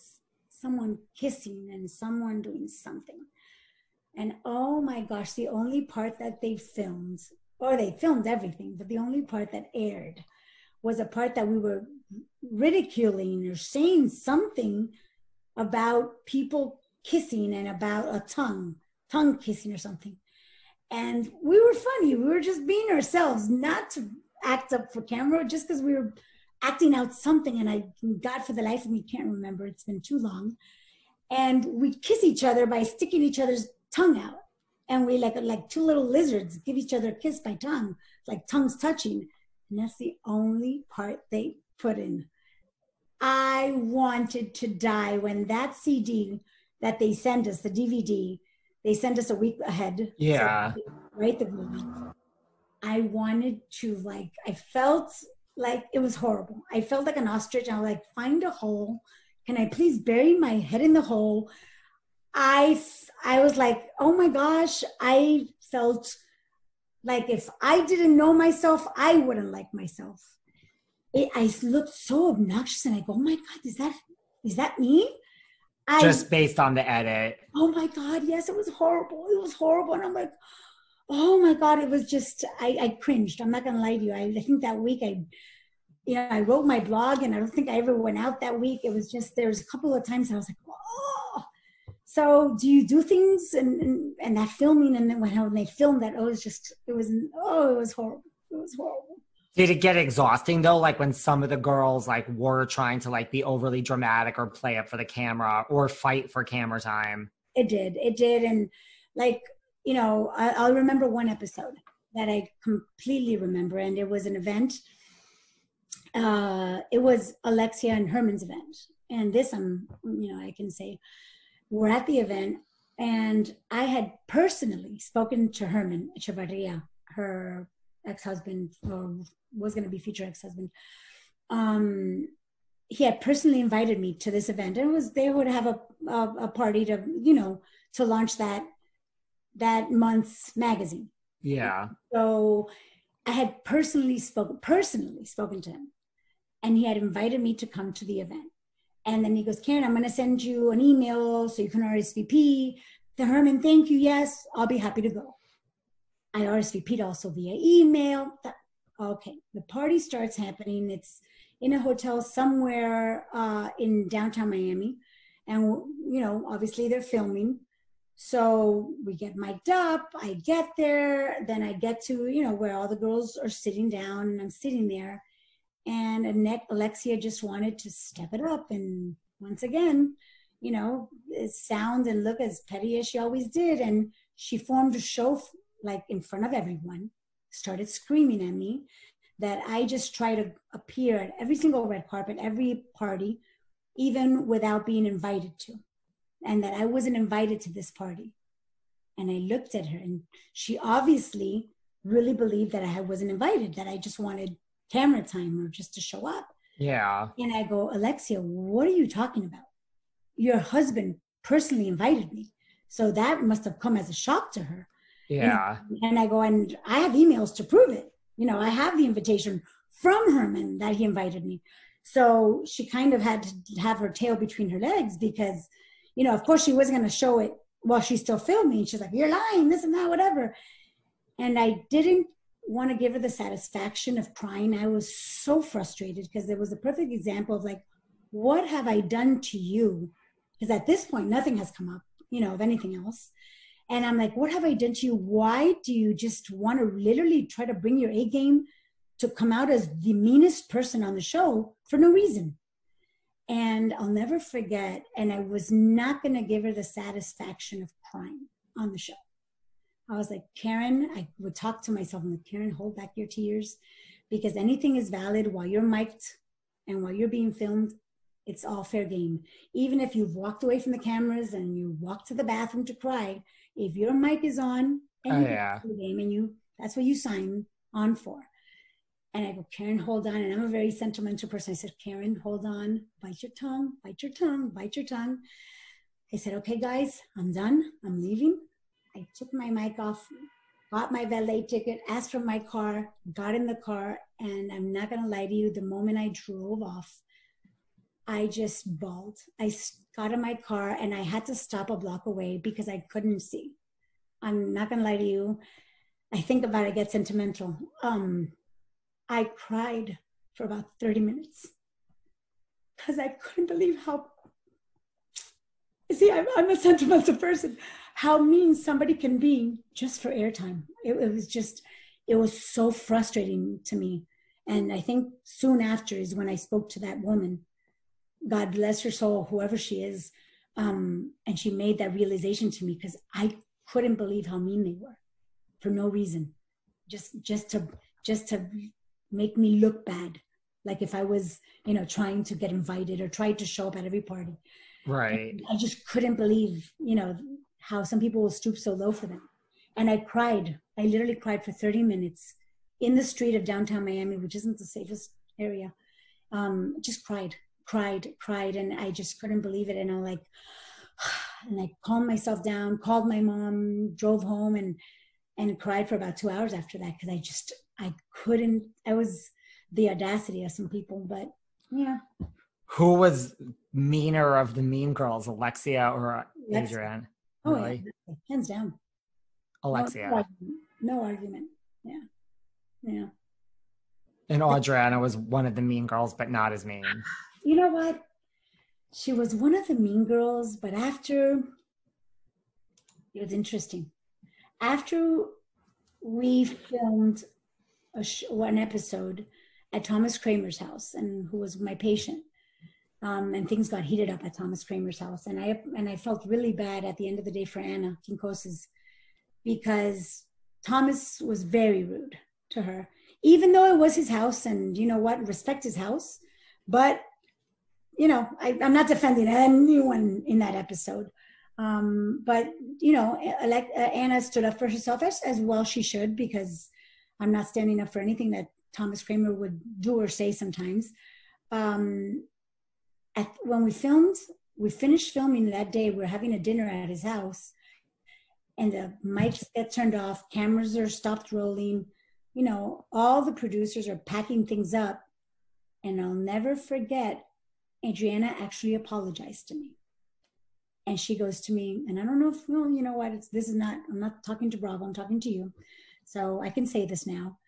someone kissing and someone doing something. And oh my gosh, the only part that they filmed, or they filmed everything, but the only part that aired was a part that we were ridiculing or saying something about people kissing and about a tongue kissing or something. And we were funny. We were just being ourselves, not to act up for camera, just because we were acting out something. And I, God, for the life of me, can't remember. It's been too long. And we kiss each other by sticking each other's tongue out. And we like two little lizards give each other a kiss by tongue, like tongues touching. And that's the only part they put in. I wanted to die when that CD that they sent us, the DVD, they sent us a week ahead. Yeah. So, right, the movie. I wanted to, like, I felt like it was horrible. I felt like an ostrich. I was like, find a hole. Can I please bury my head in the hole? I was like, oh my gosh, I felt like if I didn't know myself, I wouldn't like myself. I looked so obnoxious, and I go, oh my God, is that me? Just based on the edit. Oh my God, yes, it was horrible. It was horrible. And I'm like, oh my God, it was just, I cringed. I'm not going to lie to you. I think that week I wrote my blog, and I don't think I ever went out that week. It was just, there was a couple of times I was like, oh. So do you do things and that filming, and then when they filmed that, it was horrible. It was horrible. Did it get exhausting though? Like when some of the girls like were trying to like be overly dramatic or play up for the camera or fight for camera time? It did. And like, you know, I'll remember one episode that I completely remember. And it was an event. It was Alexia and Herman's event. And this, I can say, we're at the event, and I had personally spoken to Herman Echevarria, her ex-husband, or was going to be future ex-husband. He had personally invited me to this event, and they would have a party to, to launch that month's magazine. Yeah. So I had personally spoken to him, and he had invited me to come to the event. And then he goes, Karent, I'm going to send you an email so you can RSVP. To Herman, thank you. Yes, I'll be happy to go. I RSVP'd also via email. Okay, the party starts happening. It's in a hotel somewhere in downtown Miami. And, obviously they're filming. So we get mic'd up. I get there. Then I get to, where all the girls are sitting down, and I'm sitting there. And Alexia just wanted to step it up. And once again, sound and look as petty as she always did. And she formed a show like in front of everyone, started screaming at me that I just try to appear at every single red carpet, every party, even without being invited to. And that I wasn't invited to this party. And I looked at her, and she obviously really believed that I wasn't invited, that I just wanted camera time or just to show up. Yeah. And I go, Alexia, what are you talking about? Your husband personally invited me. So that must have come as a shock to her. Yeah. And I go, and I have emails to prove it. I have the invitation from Herman that he invited me. So she kind of had to have her tail between her legs because, of course she wasn't going to show it while she's still filming. She's like, you're lying, this and that, whatever. And I didn't want to give her the satisfaction of crying. I was so frustrated because there was a perfect example of like, what have I done to you? Because at this point, nothing has come up, of anything else. And I'm like, what have I done to you? Why do you just want to literally try to bring your A game to come out as the meanest person on the show for no reason? And I'll never forget, and I was not going to give her the satisfaction of crying on the show. I was like, Karen, I would talk to myself, I'm like, Karen, hold back your tears, because anything is valid while you're mic'd and while you're being filmed. It's all fair game. Even if you've walked away from the cameras and you walk to the bathroom to cry, if your mic is on and the game, and that's what you sign on for. And I go, Karen, hold on. And I'm a very sentimental person. I said, Karen, hold on, bite your tongue, bite your tongue, bite your tongue. I said, okay, guys, I'm done. I'm leaving. I took my mic off, got my valet ticket, asked for my car, got in the car. And I'm not going to lie to you, the moment I drove off, I just bawled. I got in my car and I had to stop a block away because I couldn't see. I'm not going to lie to you. I think about it, I get sentimental. I cried for about 30 minutes because I couldn't believe how, see, I'm a sentimental person, how mean somebody can be just for airtime. It was so frustrating to me. And I think soon after is when I spoke to that woman, God bless her soul, whoever she is. And she made that realization to me because I couldn't believe how mean they were for no reason. Just to make me look bad. Like if I was, trying to get invited or tried to show up at every party. Right. And I just couldn't believe, how some people will stoop so low for them. And I cried. I literally cried for 30 minutes in the street of downtown Miami, which isn't the safest area. Just cried. And I just couldn't believe it. And I'm like, and I calmed myself down, called my mom, drove home and cried for about 2 hours after that. Cause I was the audacity of some people, but yeah. Who was meaner of the mean girls, Alexia or Adrienne? Oh, really? Yeah. Hands down. Alexia. No argument. Yeah. Yeah. And Adriana was one of the mean girls, but not as mean. You know what? She was one of the mean girls, but it was interesting. After we filmed one episode at Thomas Kramer's house, and who was my patient, and things got heated up at Thomas Kramer's house, and I felt really bad at the end of the day for Amma Quincoces, because Thomas was very rude to her, even though it was his house, and you know what, respect his house, but I'm not defending anyone in that episode. But Anna stood up for herself as well she should, because I'm not standing up for anything that Thomas Kramer would do or say sometimes. When we finished filming that day, we're having a dinner at his house, and the mics get turned off, cameras are stopped rolling, all the producers are packing things up, and I'll never forget, Adriana actually apologized to me. And she goes to me, and I don't know if, you know what, I'm not talking to Bravo, I'm talking to you. So I can say this now.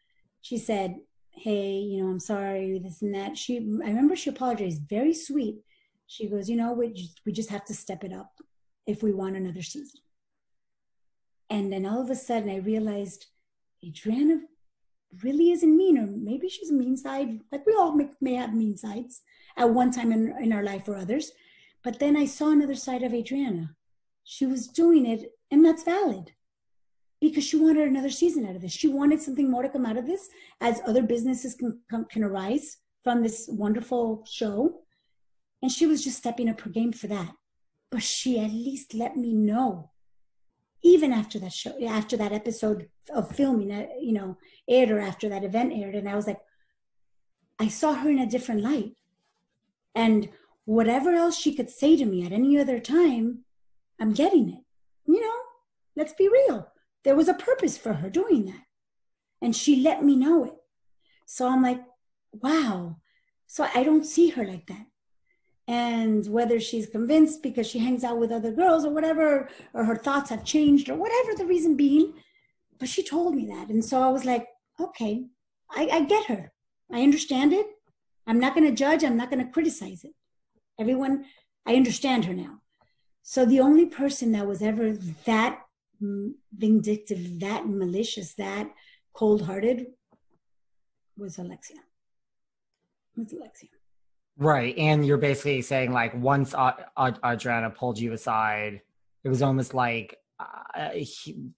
She said, hey, I'm sorry, this and that. I remember she apologized, very sweet. She goes, we just have to step it up if we want another season. And then all of a sudden I realized Adriana really isn't mean, or maybe she's a mean side. Like we all may have mean sides at one time in our life or others. But then I saw another side of Adriana. She was doing it, and that's valid, because she wanted another season out of this. She wanted something more to come out of this, as other businesses can arise from this wonderful show. And she was just stepping up her game for that. But she at least let me know, even after that show, after that episode of filming, aired, or after that event aired. And I was like, I saw her in a different light. And whatever else she could say to me at any other time, I'm getting it. Let's be real. There was a purpose for her doing that. And she let me know it. So I'm like, wow. So I don't see her like that. And whether she's convinced because she hangs out with other girls or whatever, or her thoughts have changed or whatever the reason being, but she told me that. And so I was like, okay, I get her. I understand it. I'm not going to judge. I'm not going to criticize it. Everyone, I understand her now. So the only person that was ever that vindictive, that malicious, that cold-hearted was Alexia. Right. And you're basically saying like once Adriana pulled you aside, it was almost like,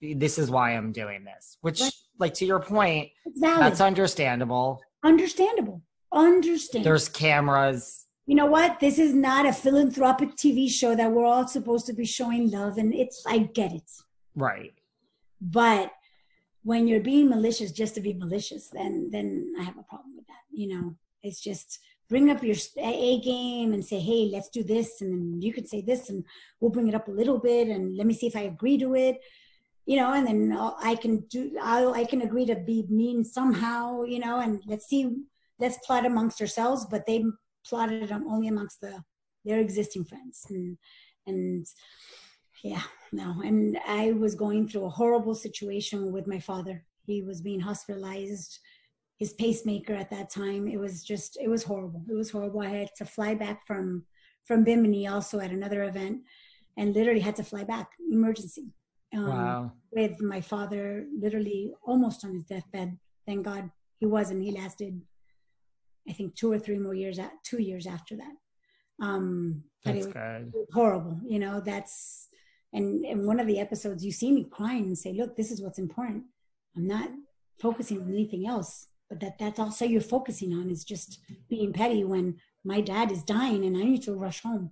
this is why I'm doing this, which right. Like to your point, that's understandable. Understandable. There's cameras. You know what? This is not a philanthropic TV show that we're all supposed to be showing love. And I get it. Right. But when you're being malicious just to be malicious, then I have a problem with that. You know, it's just bring up your A game and say, hey, let's do this. And then you can say this and we'll bring it up a little bit. And let me see if I agree to it, you know, and then I can agree to be mean somehow, you know, and let's plot amongst ourselves, but they plotted only amongst their existing friends. And yeah, no. And I was going through a horrible situation with my father. He was being hospitalized, his pacemaker at that time. It was horrible. It was horrible. I had to fly back from Bimini also at another event and literally had to fly back, emergency. Wow. With my father literally almost on his deathbed. Thank God he wasn't. He lasted, I think, 2 or 3 more years, 2 years after that. But that's good. It was horrible. You know, and in one of the episodes, you see me crying and say, look, this is what's important. I'm not focusing on anything else. But that's also you're focusing on is just being petty when my dad is dying and I need to rush home.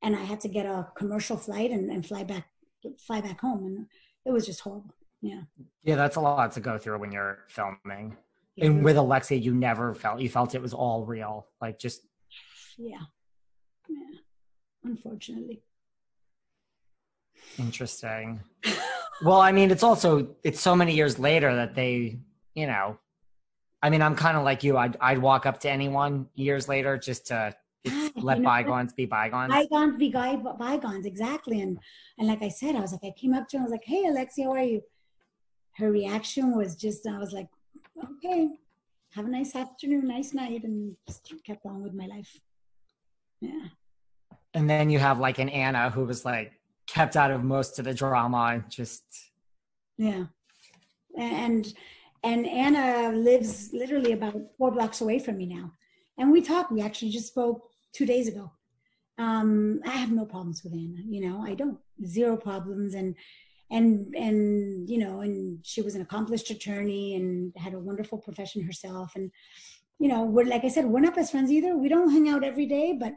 And I had to get a commercial flight and fly back home. And it was just horrible. Yeah. Yeah, that's a lot to go through when you're filming. Yeah. And with Alexia, you felt it was all real. Like just. Yeah. Unfortunately. Interesting. Well, I mean, it's so many years later that they, you know, I mean, I'm kind of like you. I'd walk up to anyone years later just to let bygones be bygones. Bygones be bygones, exactly. And like I said, I came up to her, I was like, hey, Alexia, how are you? Her reaction was just, I was like, okay, have a nice afternoon, nice night, and just kept on with my life. Yeah. And then you have like an Anna who was like kept out of most of the drama and just. Yeah. And Anna lives literally about 4 blocks away from me now. And we actually just spoke 2 days ago. I have no problems with Anna, you know, I don't, 0 problems. And, you know, and she was an accomplished attorney and had a wonderful profession herself. And, you know, like I said, we're not best friends either. We don't hang out every day, but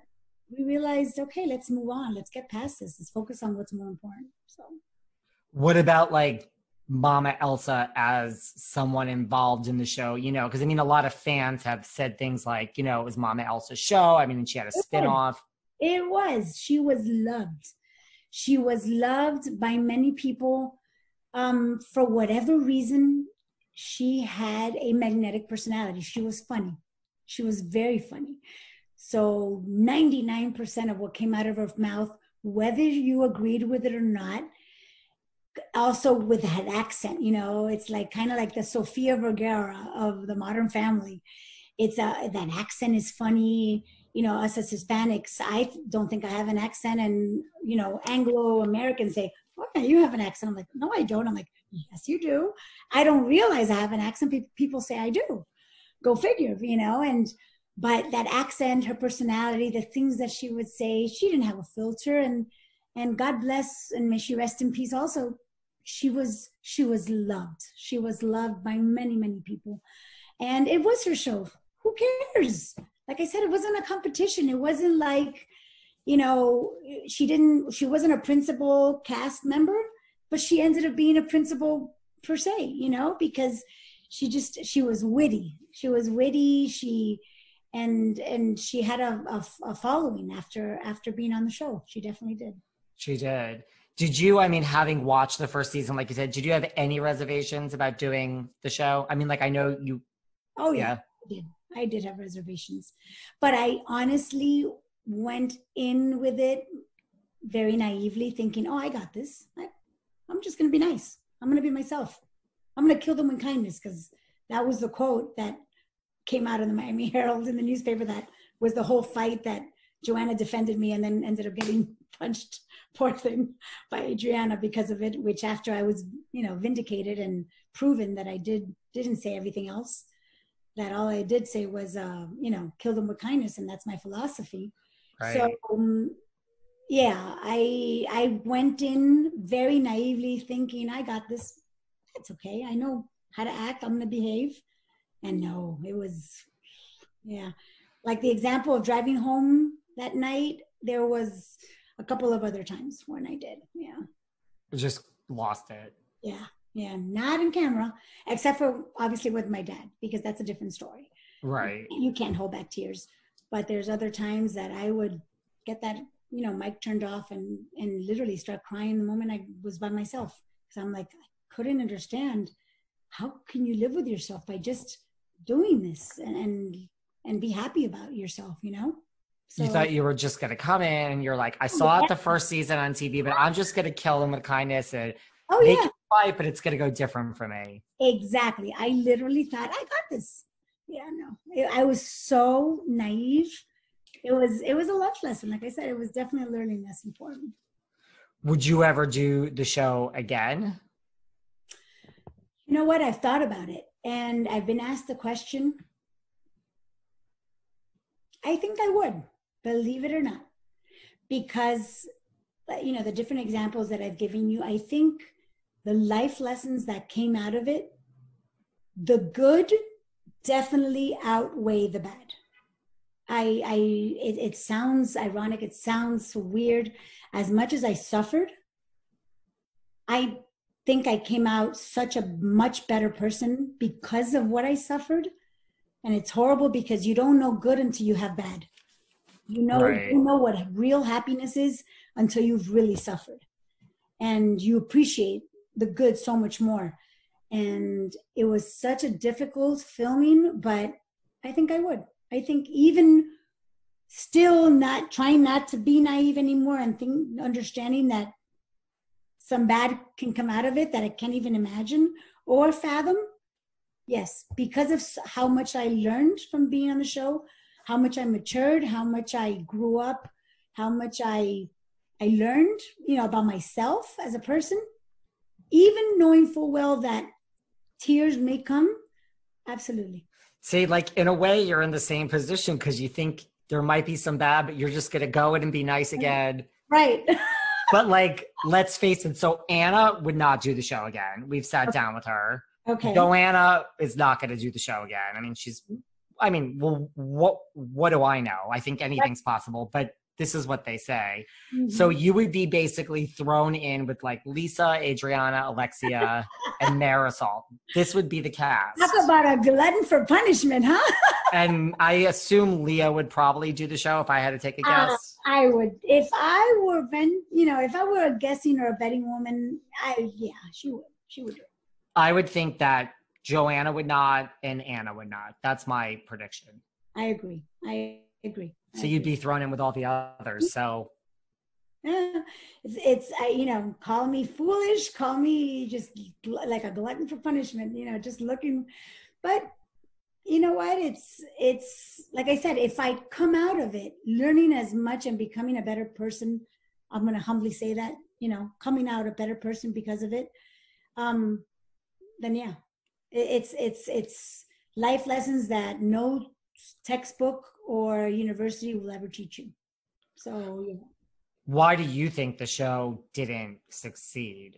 we realized, okay, let's move on. Let's get past this. Let's focus on what's more important. So. What about like Mama Elsa as someone involved in the show, you know, because I mean, a lot of fans have said things like, you know, it was Mama Elsa's show. I mean, she had a spinoff. It was. She was loved. She was loved by many people. For whatever reason, she had a magnetic personality. She was funny. She was very funny. So 99% of what came out of her mouth, whether you agreed with it or not, also with that accent, you know, it's like kind of like the Sofia Vergara of the Modern Family. It's that accent is funny. You know, us as Hispanics, I don't think I have an accent, and you know, Anglo-Americans say, "Okay, you have an accent." I'm like, "No, I don't." I'm like, "Yes, you do." I don't realize I have an accent. People say I do. Go figure, you know. But that accent, her personality, the things that she would say, she didn't have a filter, and God bless and may she rest in peace. Also, she was loved. She was loved by many, many people, and it was her show. Who cares? Like I said, it wasn't a competition. It wasn't like, you know, she wasn't a principal cast member, but she ended up being a principal per se, you know, because she was witty. She was witty. And she had a following after being on the show. She definitely did. She did. Did you, I mean, having watched the first season, like you said, did you have any reservations about doing the show? I mean, like, I know you. Oh, yeah. I did have reservations. But I honestly went in with it very naively thinking, oh, I got this. I'm just going to be nice. I'm going to be myself. I'm going to kill them with kindness, because that was the quote that came out of the Miami Herald in the newspaper. That was the whole fight that Joanna defended me and then ended up getting punched, poor thing, by Adriana because of it, which after I was, vindicated and proven that I didn't say everything else, that all I did say was, kill them with kindness. And that's my philosophy. Right. So, yeah, I went in very naively thinking I got this. It's okay. I know how to act. I'm going to behave. And no, it was, yeah. Like the example of driving home that night, there was a couple of other times when I did. Yeah. Just lost it. Yeah. Yeah. Not in camera, except for obviously with my dad, because that's a different story. Right. You can't hold back tears. But there's other times that I would get that, mic turned off and literally start crying the moment I was by myself. Because I'm like, I couldn't understand. How can you live with yourself by just doing this and be happy about yourself, So, you thought you were just going to come in and you're like, I saw it the first season on TV, but I'm just going to kill them with kindness and make it fight, but it's going to go different for me. Exactly. I literally thought, I got this. Yeah, no. I was so naive. It was a life lesson. Like I said, it was definitely a learning lesson for me. Would you ever do the show again? You know what? I've thought about it and I've been asked the question. I think I would, believe it or not, because, the different examples that I've given you, I think the life lessons that came out of it, the good definitely outweigh the bad. It sounds ironic. It sounds weird. As much as I suffered, I think I came out such a much better person because of what I suffered. And it's horrible because you don't know good until you have bad. You don't know what real happiness is until you've really suffered. And you appreciate the good so much more. And it was such a difficult filming, but I think I would. I think even still trying not to be naive anymore and understanding that some bad can come out of it that I can't even imagine or fathom. Yes, because of how much I learned from being on the show, how much I matured, how much I grew up, how much I learned, about myself as a person, even knowing full well that tears may come. Absolutely. See, like in a way you're in the same position because you think there might be some bad, but you're just going to go in and be nice again. Right. But like, let's face it. So Anna would not do the show again. We've sat down with her. Okay. Joanna is not going to do the show again. Well, what do I know? I think anything's possible, but this is what they say. Mm-hmm. So you would be basically thrown in with like Lisa, Adriana, Alexia, and Marysol. This would be the cast. Talk about a glutton for punishment, huh? And I assume Lea would probably do the show if I had to take a guess. I would. If I were a guessing or a betting woman, she would. She would do it. I would think that Joanna would not and Anna would not. That's my prediction. I agree. So you'd be thrown in with all the others. So it's call me foolish, call me just like a glutton for punishment, just looking. But you know what? It's like I said, if I come out of it learning as much and becoming a better person, I'm going to humbly say that, coming out a better person because of it. Then yeah, it's life lessons that no textbook or university will ever teach you. So, Why do you think the show didn't succeed?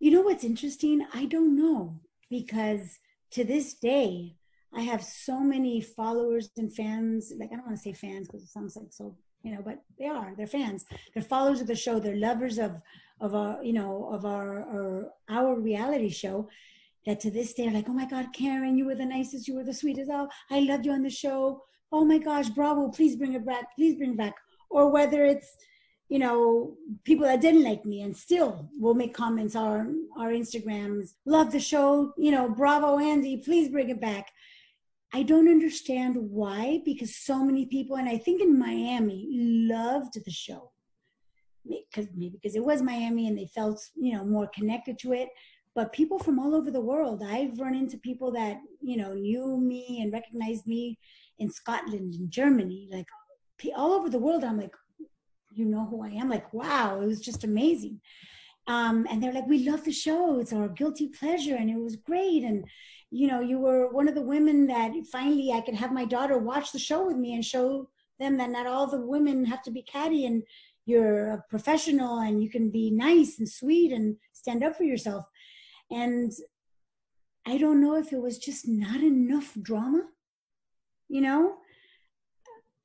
You know what's interesting? I don't know, because to this day, I have so many followers and fans. Like, I don't want to say fans because it sounds like so, but they're fans. They're followers of the show. They're lovers of our reality show, that to this day are like, oh my God, Karent, you were the nicest, you were the sweetest. Oh, I loved you on the show. Oh my gosh, bravo, please bring it back, please bring it back. Or whether it's, people that didn't like me and still will make comments on our Instagrams, love the show, bravo, Andy, please bring it back. I don't understand why, because so many people, and I think in Miami, loved the show. Maybe because it was Miami and they felt, more connected to it. But people from all over the world, I've run into people that, knew me and recognized me in Scotland and Germany, like all over the world. I'm like, you know who I am? Like, wow, it was just amazing. And they're like, we love the show. It's our guilty pleasure. And it was great. And, you know, you were one of the women that finally I could have my daughter watch the show with me and show them that not all the women have to be catty, and you're a professional and you can be nice and sweet and stand up for yourself. And I don't know if it was just not enough drama, you know,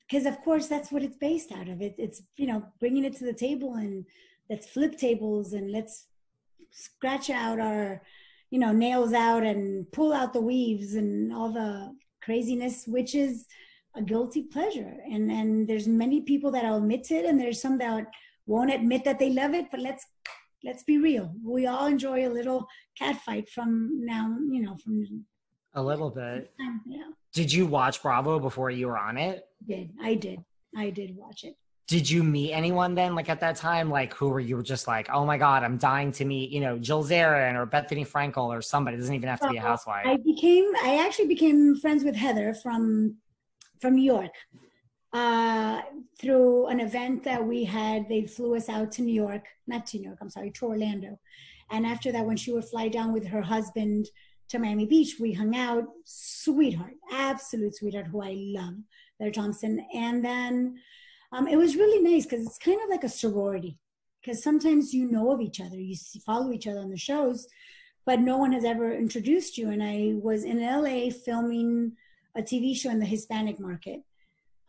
because of course that's what it's based out of. It's, you know, bringing it to the table, and let's flip tables and let's scratch out our, you know, nails out and pull out the weaves and all the craziness, which is a guilty pleasure. And there's many people that will admit it, and there's some that won't admit that they love it. But let's be real. We all enjoy a little catfight from now, you know, from a little bit. Yeah. Did you watch Bravo before you were on it? I did watch it. Did you meet anyone then, like at that time, like who were you just like, oh my God, I'm dying to meet, you know, Jill Zarin or Bethany Frankel or somebody? It doesn't even have to be a housewife. I actually became friends with Heather from New York through an event that we had. They flew us out to to Orlando. And after that, when she would fly down with her husband to Miami Beach, we hung out. Sweetheart, absolute sweetheart, who I love, Heather Thompson. And then it was really nice because it's kind of like a sorority, because sometimes you know of each other, you follow each other on the shows, but no one has ever introduced you. And I was in LA filming a TV show in the Hispanic market.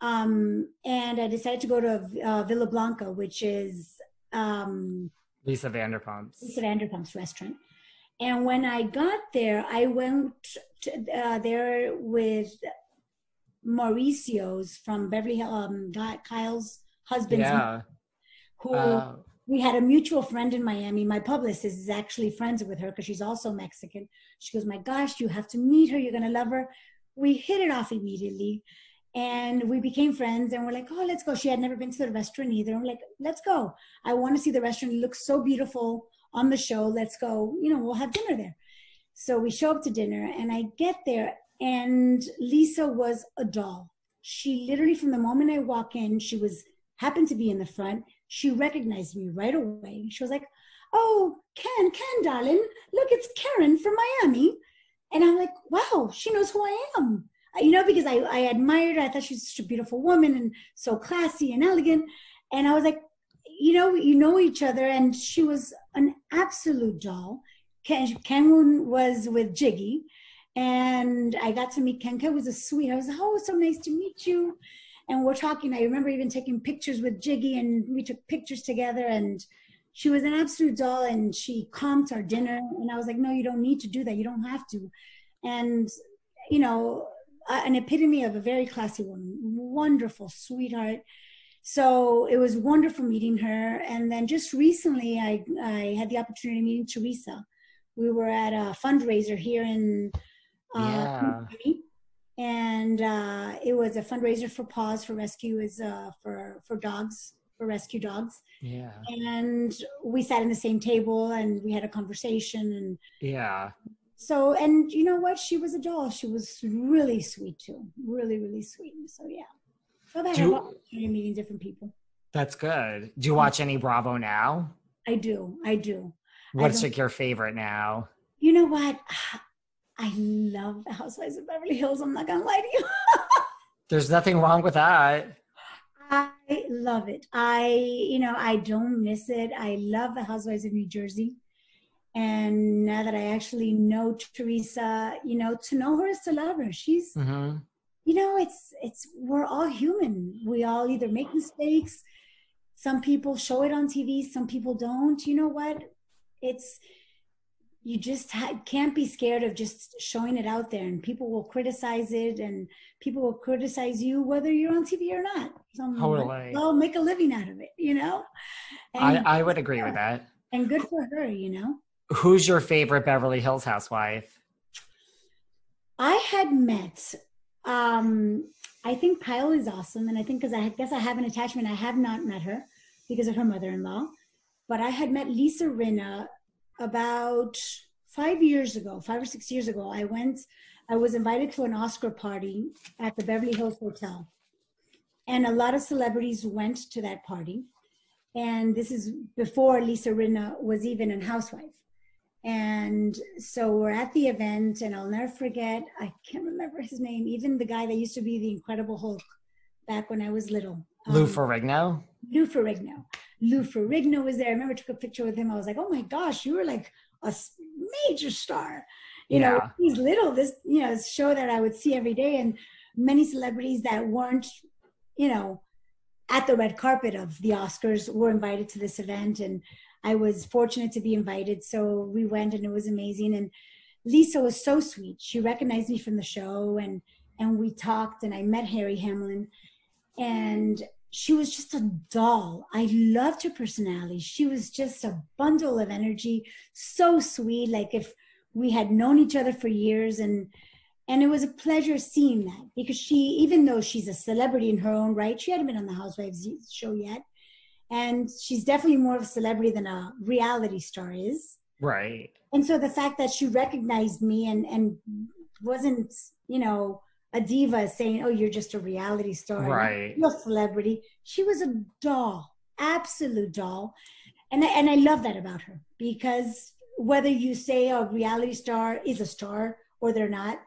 And I decided to go to Villa Blanca, which is Lisa Vanderpump's restaurant. And when I got there, I went there with Mauricio's from Beverly Hills, Kyle's husband's, who we had a mutual friend in Miami. My publicist is actually friends with her because she's also Mexican. She goes, my gosh, you have to meet her. You're going to love her. We hit it off immediately, and we became friends, and we're like, oh, let's go. She had never been to the restaurant either. And we're like, let's go. I want to see the restaurant. It looks so beautiful on the show. Let's go. You know, we'll have dinner there. So we show up to dinner, and I get there, and Lisa was a doll. She literally, from the moment I walk in, happened to be in the front. She recognized me right away. She was like, oh, Ken, darling, look, it's Karent from Miami. And I'm like, wow, she knows who I am. You know, because I admired her. I thought she was such a beautiful woman and so classy and elegant. And I was like, you know each other. And she was an absolute doll. Ken was with Jiggy. And I got to meet Ken. Ken was a sweetheart. I was like, oh, it's so nice to meet you. And we're talking. I remember even taking pictures with Jiggy, and we took pictures together. And she was an absolute doll, and she comped our dinner. And I was like, no, you don't need to do that. You don't have to. And, you know, an epitome of a very classy woman, wonderful sweetheart. So it was wonderful meeting her. And then just recently, I had the opportunity of meeting Teresa. We were at a fundraiser here in Miami, and it was a fundraiser for Paws for Rescue, for dogs, for rescue dogs. Yeah. And we sat in the same table, and we had a conversation. And yeah. So, and you know what? She was a doll. She was really sweet too. Really, really sweet. So yeah. So that you're meeting different people. That's good. Do you watch any Bravo now? I do. What's like your favorite now? You know what? I love the Housewives of Beverly Hills. I'm not gonna lie to you. There's nothing wrong with that. I love it. I don't miss it. I love the Housewives of New Jersey. And now that I actually know Teresa, you know, to know her is to love her. She's, you know, we're all human. We all either make mistakes. Some people show it on TV. Some people don't. You know what? You just can't be scared of just showing it out there, and people will criticize it, and people will criticize you whether you're on TV or not. Totally. Well, make a living out of it, you know? And I would agree with that. And good for her, you know? Who's your favorite Beverly Hills housewife? I had met, I think Kyle is awesome. And I think because I guess I have an attachment, I have not met her because of her mother-in-law. But I had met Lisa Rinna about 5 or 6 years ago. I was invited to an Oscar party at the Beverly Hills Hotel. And a lot of celebrities went to that party. And this is before Lisa Rinna was even a housewife. And so we're at the event, and I'll never forget, I can't remember his name, even the guy that used to be the Incredible Hulk back when I was little. Lou Ferrigno? Lou Ferrigno. Lou Ferrigno was there. I remember I took a picture with him. I was like, oh my gosh, you were like a major star. You know, he's little, this, you know, show that I would see every day. And many celebrities that weren't, you know, at the red carpet of the Oscars were invited to this event. And I was fortunate to be invited. So we went, and it was amazing. And Lisa was so sweet. She recognized me from the show, and we talked, and I met Harry Hamlin, and she was just a doll. I loved her personality. She was just a bundle of energy, so sweet. Like if we had known each other for years, and it was a pleasure seeing that, because she, even though she's a celebrity in her own right, she hadn't been on the Housewives show yet. And she's definitely more of a celebrity than a reality star is. Right. And so the fact that she recognized me and wasn't, you know, a diva saying, oh, you're just a reality star. Right. You're a celebrity. She was a doll, absolute doll. And I love that about her, because whether you say a reality star is a star or they're not,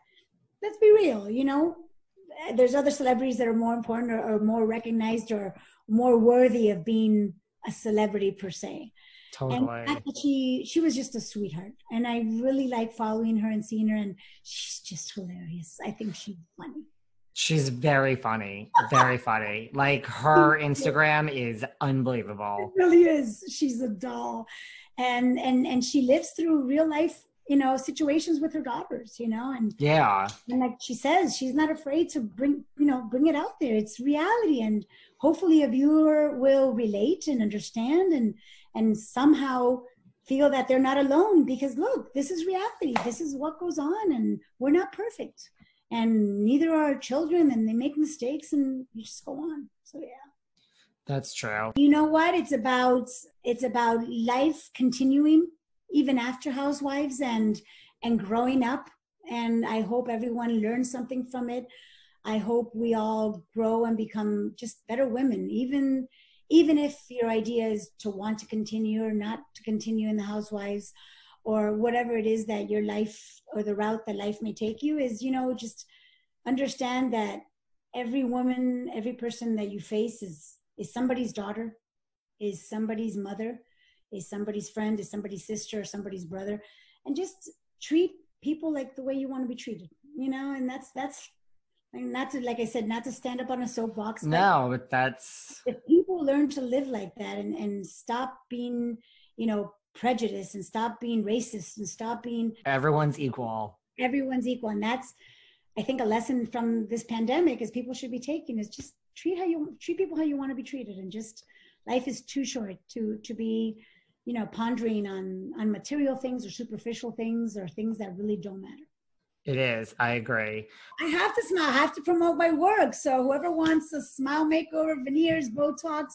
let's be real, you know, there's other celebrities that are more important or more recognized or more worthy of being a celebrity per se. Totally. And the fact that she was just a sweetheart, and I really like following her and seeing her, and she's just hilarious. I think she's funny. She's very funny, very funny. Like her Instagram is unbelievable. It really is. She's a doll, and she lives through real life, you know, situations with her daughters, you know, and like she says, she's not afraid to bring it out there. It's reality, and hopefully a viewer will relate and understand and somehow feel that they're not alone, because look, this is reality. This is what goes on, and we're not perfect, and neither are our children, and they make mistakes, and you just go on. So yeah. That's true. You know what? It's about life continuing even after Housewives and growing up. And I hope everyone learns something from it. I hope we all grow and become just better women, even if your idea is to want to continue or not to continue in the Housewives, or whatever it is that your life or the route that life may take you is, you know, just understand that every woman, every person that you face is somebody's daughter, is somebody's mother, is somebody's friend, is somebody's sister, or somebody's brother, and just treat people like the way you want to be treated, you know. And that's and not to, like I said, not to stand up on a soapbox. No, but that's, if people learn to live like that and stop being, you know, prejudiced, and stop being racist, and stop being, everyone's equal. Everyone's equal. And that's, I think, a lesson from this pandemic is people should be taking, is just treat people how you want to be treated. And just, life is too short to be, you know, pondering on material things or superficial things or things that really don't matter. It is. I agree. I have to smile. I have to promote my work. So whoever wants a smile makeover, veneers, Botox,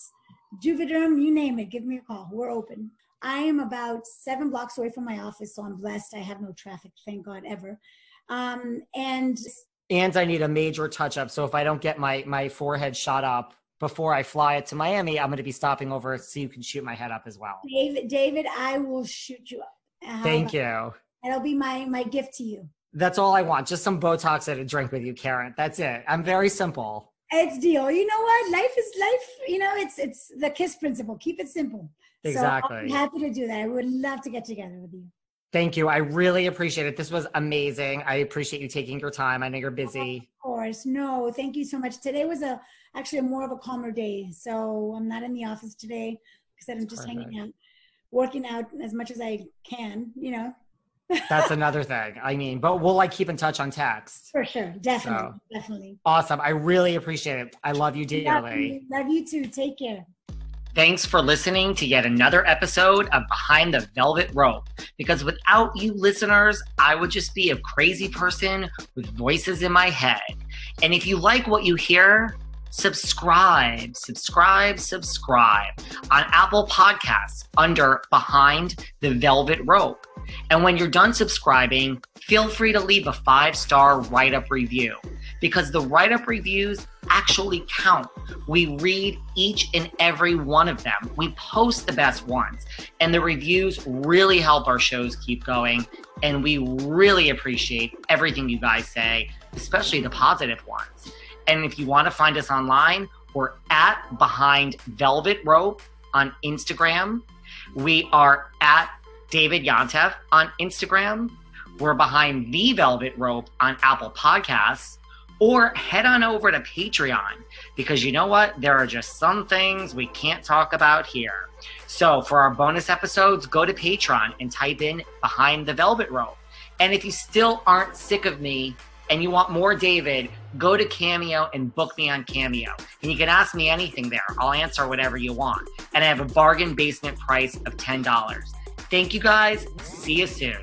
Juvederm, you name it, give me a call. We're open. I am about 7 blocks away from my office, so I'm blessed. I have no traffic, thank God, ever. And I need a major touch-up. So if I don't get my forehead shot up before I fly it to Miami, I'm going to be stopping over so you can shoot my head up as well. David, I will shoot you up. Thank you. That'll be my gift to you. That's all I want. Just some Botox and a drink with you, Karent. That's it. I'm very simple. It's deal. You know what? Life is life. You know, it's the KISS principle. Keep it simple. Exactly. So I'm happy to do that. I would love to get together with you. Thank you. I really appreciate it. This was amazing. I appreciate you taking your time. I know you're busy. Of course. No, thank you so much. Today was actually more of a calmer day. So I'm not in the office today because I'm just hanging out, working out as much as I can, you know. That's another thing. I mean, but we'll keep in touch on text. For sure. Definitely. Definitely. Awesome. I really appreciate it. I love you dearly. Love you too. Take care. Thanks for listening to yet another episode of Behind the Velvet Rope. Because without you listeners, I would just be a crazy person with voices in my head. And if you like what you hear, subscribe on Apple Podcasts under Behind the Velvet Rope. And when you're done subscribing, feel free to leave a 5-star write-up review. because the write-up reviews actually count. We read each and every one of them. We post the best ones, and the reviews really help our shows keep going. And we really appreciate everything you guys say, especially the positive ones. And if you want to find us online, we're at Behind Velvet Rope on Instagram. We are at David Yontef on Instagram. We're Behind the Velvet Rope on Apple Podcasts. Or head on over to Patreon, because you know what? There are just some things we can't talk about here. So for our bonus episodes, go to Patreon and type in Behind the Velvet Rope. And if you still aren't sick of me and you want more David, go to Cameo and book me on Cameo. And you can ask me anything there. I'll answer whatever you want. And I have a bargain basement price of $10. Thank you guys. See you soon.